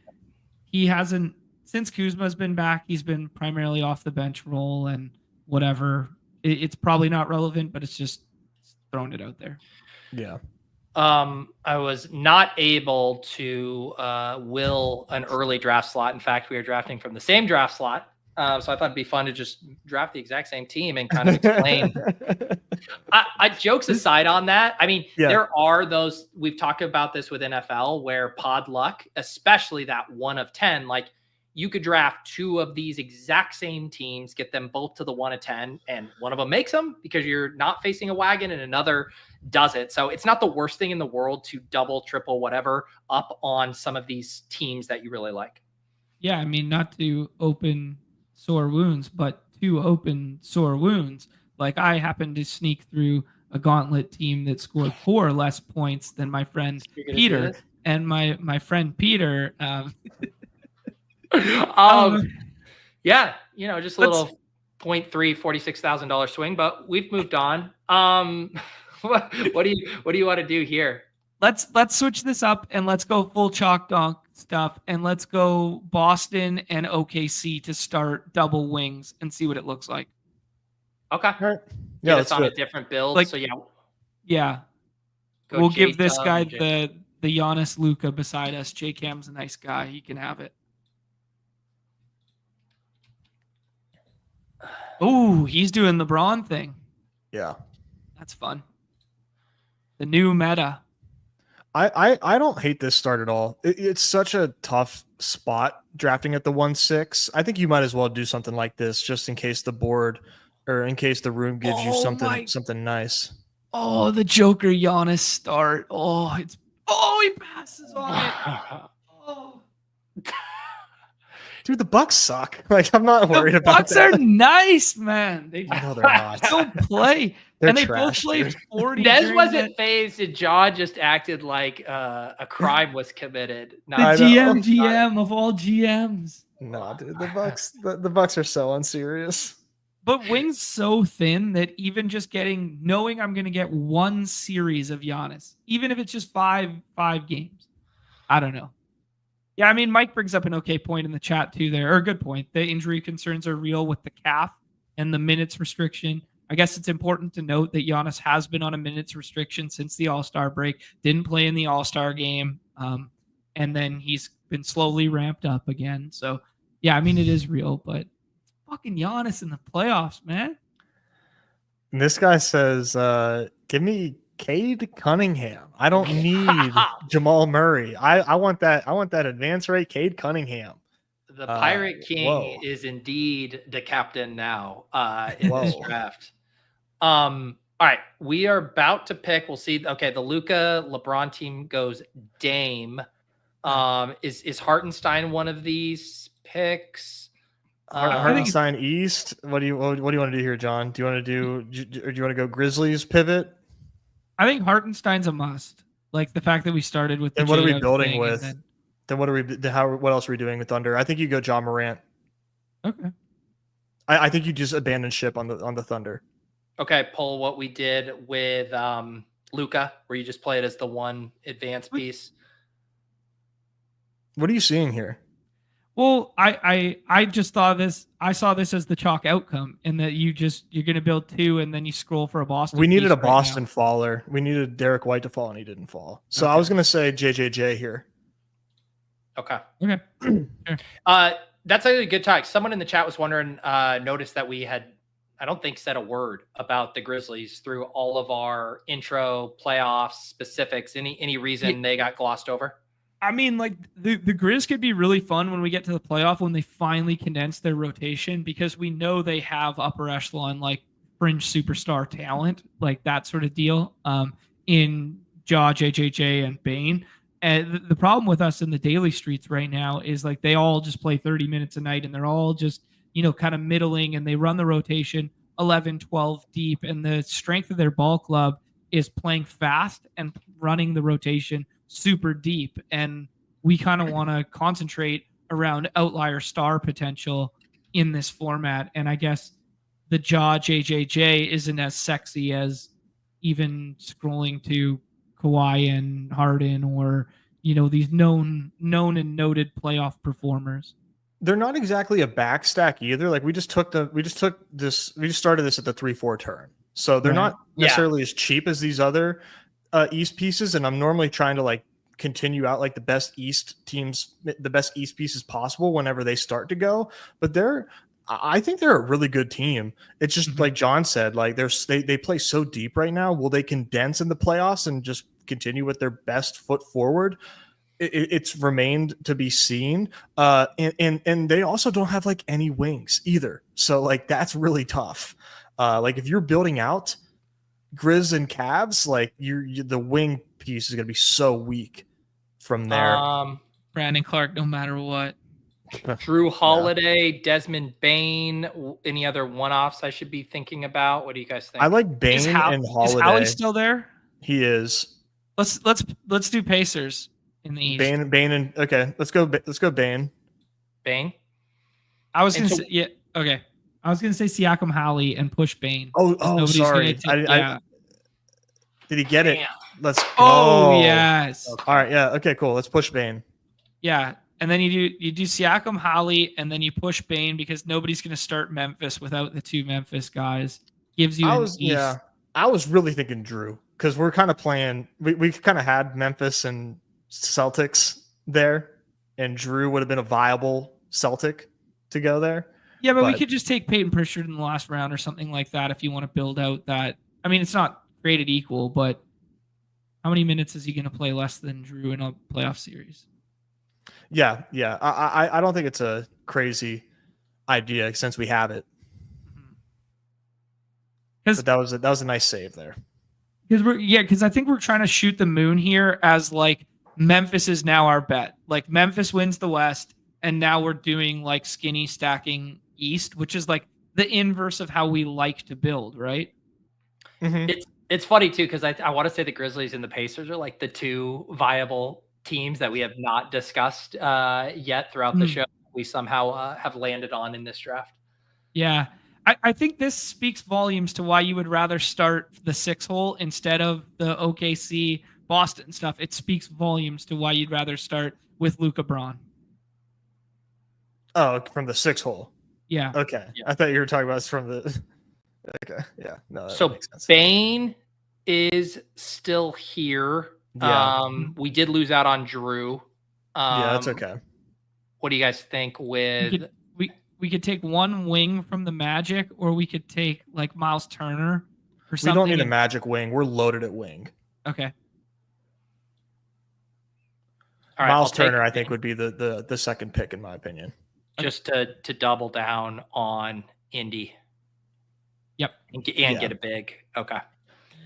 he hasn't, since Kuzma's been back, he's been primarily off the bench role and whatever. It's probably not relevant, but it's just throwing it out there. Yeah. I was not able to will an early draft slot. In fact, we are drafting from the same draft slot. So I thought it'd be fun to just draft the exact same team and kind of explain. Jokes aside on that, I mean, there are those, we've talked about this with NFL, where pod luck, especially that 1 of 10, like you could draft 2 of these exact same teams, get them both to the 1 of 10, and one of them makes them because you're not facing a wagon and another does it. So it's not the worst thing in the world to double, triple, whatever up on some of these teams that you really like. Yeah, I mean, not to open sore wounds, but to open sore wounds. Like I happened to sneak through a gauntlet team that scored 4 less points than my friend Peter, and my friend Peter. Yeah, you know, just a little 0.3 $46,000 swing, but we've moved on. What do you want to do here? let's switch this up and let's go full chalk donk stuff and let's go Boston and OKC to start double wings and see what it looks like. Okay. All right. Yeah, it's on a different build. Like, so yeah. We'll give this guy the Giannis Luka beside us. J Cam's a nice guy. He can have it. Oh, he's doing the Braun thing. Yeah. That's fun. The new meta. I don't hate this start at all. It's such a tough spot drafting at the 1-6. I think you might as well do something like this just in case the board or in case the room gives you something nice. Oh, the Joker Giannis start. He passes on it. Oh. Dude, the Bucks suck. Like, I'm not worried about that. The Bucks are nice, man. They know they're not. don't play. They're and they trash, both played 40. Nez wasn't phased, and Jon just acted like a crime was committed. The GM of all GMs. No, dude, the Bucks are so unserious. But Wing's so thin that even just knowing I'm going to get one series of Giannis, even if it's just five games, I don't know. Yeah, I mean, Mike brings up an okay point in the chat too there, or a good point. The injury concerns are real with the calf and the minutes restriction. I guess it's important to note that Giannis has been on a minutes restriction since the All-Star break, didn't play in the All-Star game, and then he's been slowly ramped up again. So, yeah, I mean, it is real, but fucking Giannis in the playoffs, man. And this guy says, give me Cade Cunningham. I don't need Jamal Murray. I want that advance rate Cade Cunningham. The Pirate King is indeed the captain now in this draft. All right, we are about to pick. We'll see. Okay, the Luka LeBron team goes Dame. Is Hartenstein one of these picks? Hartenstein East. What do you want to do here, John? Do you want to go Grizzlies pivot? I think Hartenstein's a must. Like the fact that we started with. And what are we building with? Then what else are we doing with Thunder? I think you go John Morant. Okay. I think you just abandon ship on the Thunder. Okay, pull what we did with Luka, where you just play it as the one advanced piece. What are you seeing here? Well, I just thought this. I saw this as the chalk outcome, in that you're going to build two, and then you scroll for a Boston. We needed a Boston faller. We needed Derek White to fall, and he didn't fall. So I was going to say JJJ here. Okay. Sure. That's a good talk. Someone in the chat was wondering. Noticed that we had, I don't think, said a word about the Grizzlies through all of our intro, playoffs, specifics. Any reason they got glossed over? I mean, like the Grizz could be really fun when we get to the playoff, when they finally condense their rotation, because we know they have upper echelon, like fringe superstar talent, like that sort of deal, in Ja, JJJ, and Bane. And the problem with us in the daily streets right now is like they all just play 30 minutes a night, and they're all just, kind of middling, and they run the rotation 11, 12 deep. And the strength of their ball club is playing fast and running the rotation super deep. And we kind of want to concentrate around outlier star potential in this format. And I guess the Ja JJJ isn't as sexy as even scrolling to Kawhi and Harden, or these known and noted playoff performers. They're not exactly a backstack either. Like we just started this at the 3-4 turn, so they're not necessarily as cheap as these other East pieces. And I'm normally trying to like continue out like the best East pieces possible whenever they start to go. But I think they're a really good team. It's just like John said, like they play so deep right now. Will they condense in the playoffs and just continue with their best foot forward? It's remained to be seen. And they also don't have like any wings either. So like that's really tough. Like if you're building out Grizz and Cavs, like the wing piece is going to be so weak from there. Brandon Clark, no matter what. Drew Holiday, Desmond Bain. Any other one-offs I should be thinking about? What do you guys think? I like Bain and Holiday. Is Hallie still there? He is. Let's do Pacers in the East. Bain and okay. Let's go Bain. Bain. I was gonna say okay. I was gonna say Siakam, Hallie, and push Bain. Oh, sorry. Did he get it? Let's go. Oh yes. Okay. All right. Yeah. Okay. Cool. Let's push Bane. Yeah, and then you do Siakam, Holly, and then you push Bane because nobody's going to start Memphis without the 2 Memphis guys. Gives you East. I was really thinking Drew because we're kind of playing. We kind of had Memphis and Celtics there, and Drew would have been a viable Celtic to go there. Yeah, but we could just take Peyton Pritchard in the last round or something like that if you want to build out that. I mean, it's not created equal, but how many minutes is he going to play less than Drew in a playoff series? Yeah. I don't think it's a crazy idea since we have it. But that was a nice save there. Because I think we're trying to shoot the moon here as like Memphis is now our bet. Like Memphis wins the West, and now we're doing like skinny stacking East, which is like the inverse of how we like to build, right? Mm-hmm. It's funny too because I want to say the Grizzlies and the Pacers are like the 2 viable teams that we have not discussed yet throughout the show. We somehow have landed on in this draft. Yeah. I think this speaks volumes to why you would rather start the 6 hole instead of the OKC Boston stuff. It speaks volumes to why you'd rather start with Luka Braun. Oh, from the 6 hole. Yeah. Okay. Yeah. I thought you were talking about from the. Okay. Yeah. No. So makes sense. Bane is still here. Yeah. We did lose out on Drew. Yeah, that's okay. What do you guys think with we could take 1 wing from the Magic, or we could take like Miles Turner or something. We don't need a Magic wing. We're loaded at wing. Okay. All right, Miles Turner, I think, would be the second pick in my opinion. Just to double down on Indy. Yep. And get a big. Okay.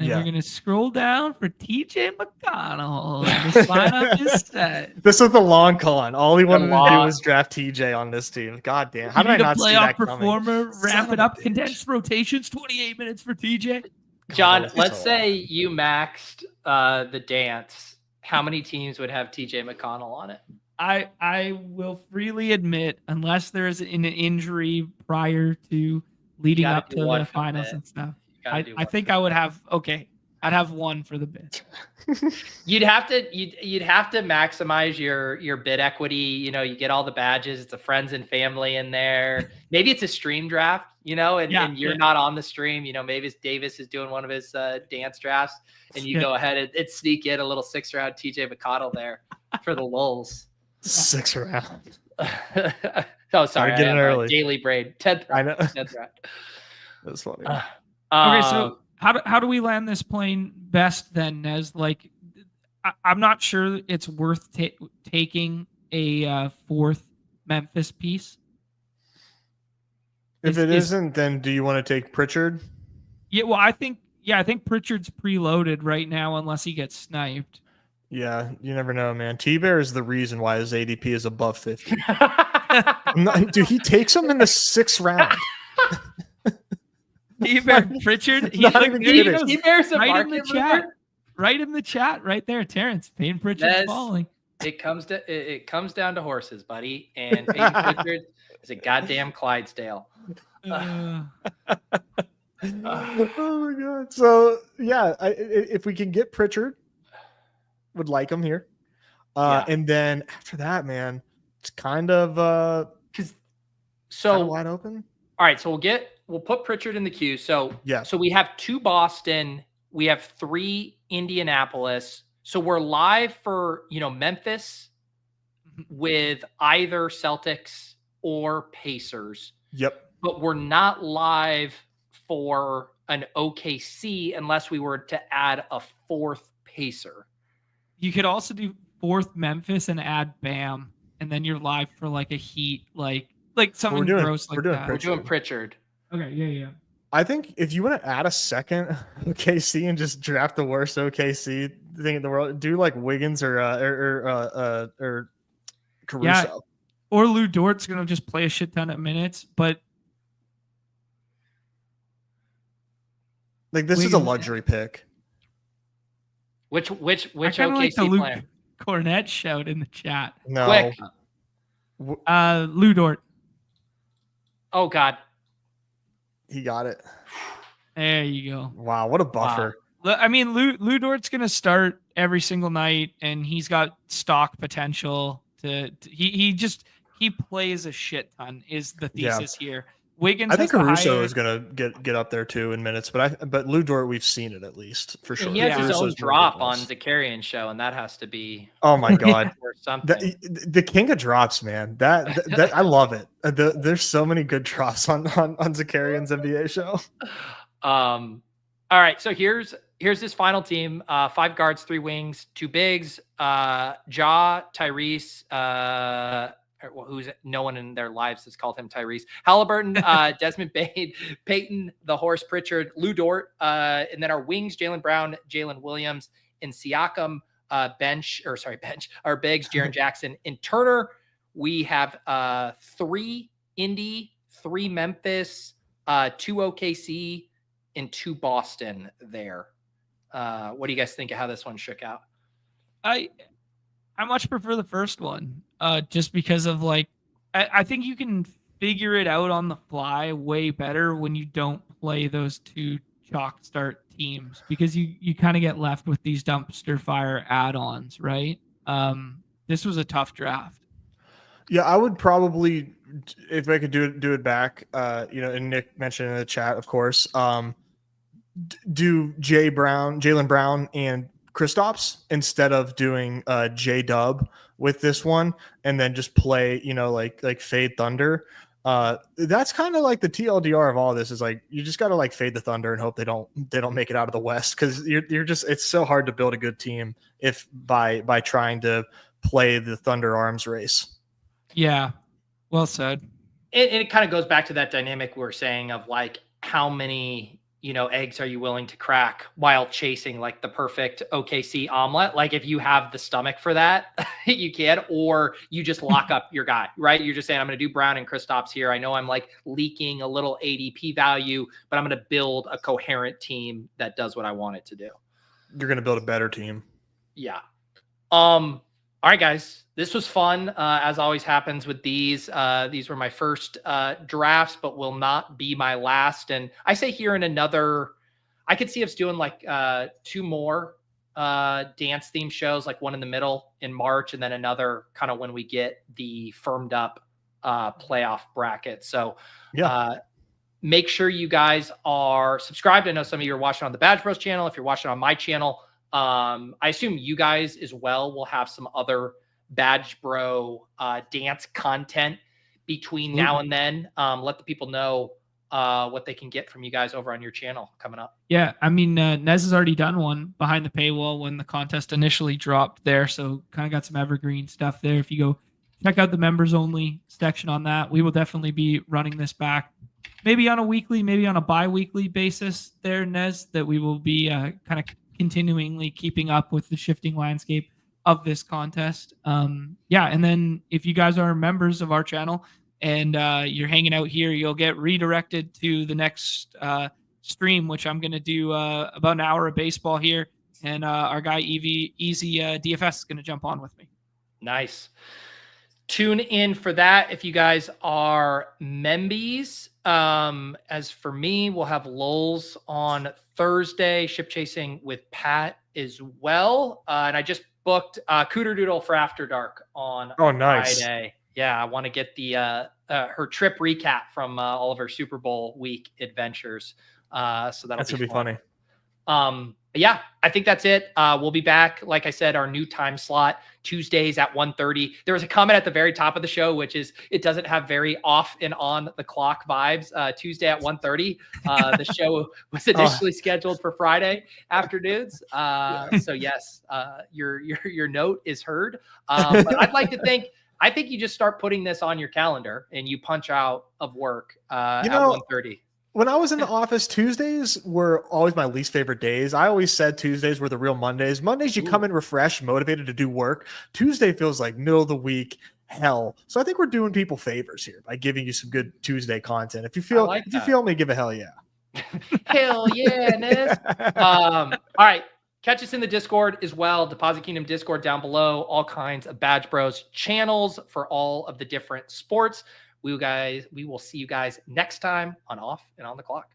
And we're going to scroll down for TJ McConnell. This lineup is set. This was the long con. All he wanted to do was draft TJ on this team. God damn. How did I not see that coming? Performer, wrap it up, condensed rotations, 28 minutes for TJ. John, let's say you maxed the dance. How many teams would have TJ McConnell on it? I will freely admit, unless there is an injury prior to leading up to the finals and stuff, I think I would have I'd have 1 for the bid. You'd have to maximize your bid equity. You know, you get all the badges. It's a friends and family in there. Maybe it's a stream draft, and you're not on the stream. Maybe Davis is doing one of his dance drafts, and you go ahead and sneak in a little 6th round TJ McConnell there for the lulls. 6th round. Oh, sorry. Get it early. Daily braid. 10th round. I know. 10th round. That's funny. Okay, so how do we land this plane best then, Nez? Like, I'm not sure it's worth taking a 4th Memphis piece. If it isn't, then do you want to take Pritchard? Yeah, well, I think Pritchard's preloaded right now unless he gets sniped. Yeah, you never know, man. T-Bear is the reason why his ADP is above 50. Dude, he takes him in the 6th round. T-Bear Pritchard. T-Bear's a right in the chat. Right in the chat, right there, Terrence. Payne Pritchard's falling. It comes down to horses, buddy. And Payne Pritchard is a goddamn Clydesdale. Oh my god! So yeah, if we can get Pritchard, would like him here, and then after that, man, it's kind of wide open. All right, so we'll put Pritchard in the queue. So we have 2 Boston, we have 3 Indianapolis. So we're live for Memphis with either Celtics or Pacers. Yep. But we're not live for an OKC unless we were to add a 4th Pacer. You could also do 4th Memphis and add Bam, and then you're live for like a Heat, like something gross like that. We're doing Pritchard. Okay, yeah. I think if you want to add a second OKC and just draft the worst OKC thing in the world, do like Wiggins or Caruso. Yeah. Or Lou Dort's gonna just play a shit ton of minutes, but like this is a luxury pick. Which OKC like the player? Luke Cornett shout in the chat. No. Quick. Lou Dort. Oh God. He got it. There you go. Wow, what a buffer. I mean, Lou Dort's going to start every single night, and he's got stock potential he plays a shit ton is the thesis here. Wiggins I think has Caruso is gonna get up there too in minutes, but Lou Dort, we've seen it at least for sure. He has his own Caruso's drop on Zakarian's show, and that has to be oh my god, or something. The king of drops, man. That I love it. There's so many good drops on Zakarian's NBA show. All right, so here's this final team: 5 guards, 3 wings, 2 bigs. Ja, Tyrese. Who's no one in their lives has called him Tyrese. Halliburton, Desmond Bane, Peyton, the Horse Pritchard, Lou Dort, and then our wings: Jaylen Brown, Jalen Williams, and Siakam. Bench. Our bigs: Jaren Jackson and Turner. We have 3 Indy, 3 Memphis, 2 OKC, and 2 Boston there. What do you guys think of how this one shook out? I much prefer the first one, just because of I think you can figure it out on the fly way better when you don't play those 2 chalk start teams, because you kind of get left with these dumpster fire add-ons, right? This was a tough draft. Yeah, I would probably, if I could do it back, and Nick mentioned in the chat, of course, do Jaylen Brown and Kristaps instead of doing J-Dub with this one, and then just play, like fade Thunder. That's kind of like the TLDR of all this is like, you just got to like fade the Thunder and hope they don't make it out of the West, because you're just, it's so hard to build a good team if by trying to play the Thunder arms race. Yeah, well said. It kind of goes back to that dynamic we were saying of like, how many eggs are you willing to crack while chasing like the perfect OKC omelet? Like, if you have the stomach for that, you can, or you just lock up your guy, right? You're just saying, I'm going to do Brown and Kristaps here. I know I'm like leaking a little ADP value, but I'm going to build a coherent team that does what I want it to do. You're going to build a better team. Yeah. All right, guys, this was fun. As always happens with these. These were my first drafts, but will not be my last. And I say here in another, I could see us doing like 2 more dance theme shows, like one in the middle in March, and then another kind of when we get the firmed up playoff bracket. So make sure you guys are subscribed. I know some of you are watching on the BadgeBros channel. If you're watching on my channel, I assume you guys as well will have some other BadgeBro dance content between now and then. Let the people know what they can get from you guys over on your channel coming up. Yeah, I mean, Nez has already done one behind the paywall when the contest initially dropped there, so kind of got some evergreen stuff there. If you go check out the members only section on that, we will definitely be running this back, maybe on a weekly, maybe on a bi-weekly basis there, Nez, that we will be kind of continually keeping up with the shifting landscape of this contest. And then if you guys are members of our channel and you're hanging out here, you'll get redirected to the next stream, which I'm going to do about an hour of baseball here. And our guy Easy DFS is going to jump on with me. Nice. Tune in for that if you guys are membies. As for me, we'll have lulls on Thursday, ship chasing with Pat as well. And I just booked Cooter Doodle for After Dark on Friday. Yeah, I want to get the her trip recap from all of her Super Bowl week adventures. So that's gonna be funny. Yeah, I think that's it. We'll be back. Like I said, our new time slot, Tuesdays at 1:30. There was a comment at the very top of the show, which is it doesn't have very off and on the clock vibes. Tuesday at 1:30. The show was initially scheduled for Friday afternoons. So yes, your note is heard. But I'd like to think, I think you just start putting this on your calendar and you punch out of work at 1:30. When I was in the office, Tuesdays were always my least favorite days. I always said Tuesdays were the real Mondays. Mondays, you come in refreshed, motivated to do work. Tuesday feels like middle of the week hell. So I think we're doing people favors here by giving you some good Tuesday content. If you feel, you feel me, give a hell yeah. Hell yeah, Nez. All right. Catch us in the Discord as well. Deposit Kingdom Discord down below. All kinds of BadgeBros channels for all of the different sports. We will see you guys next time on Off and On the Clock.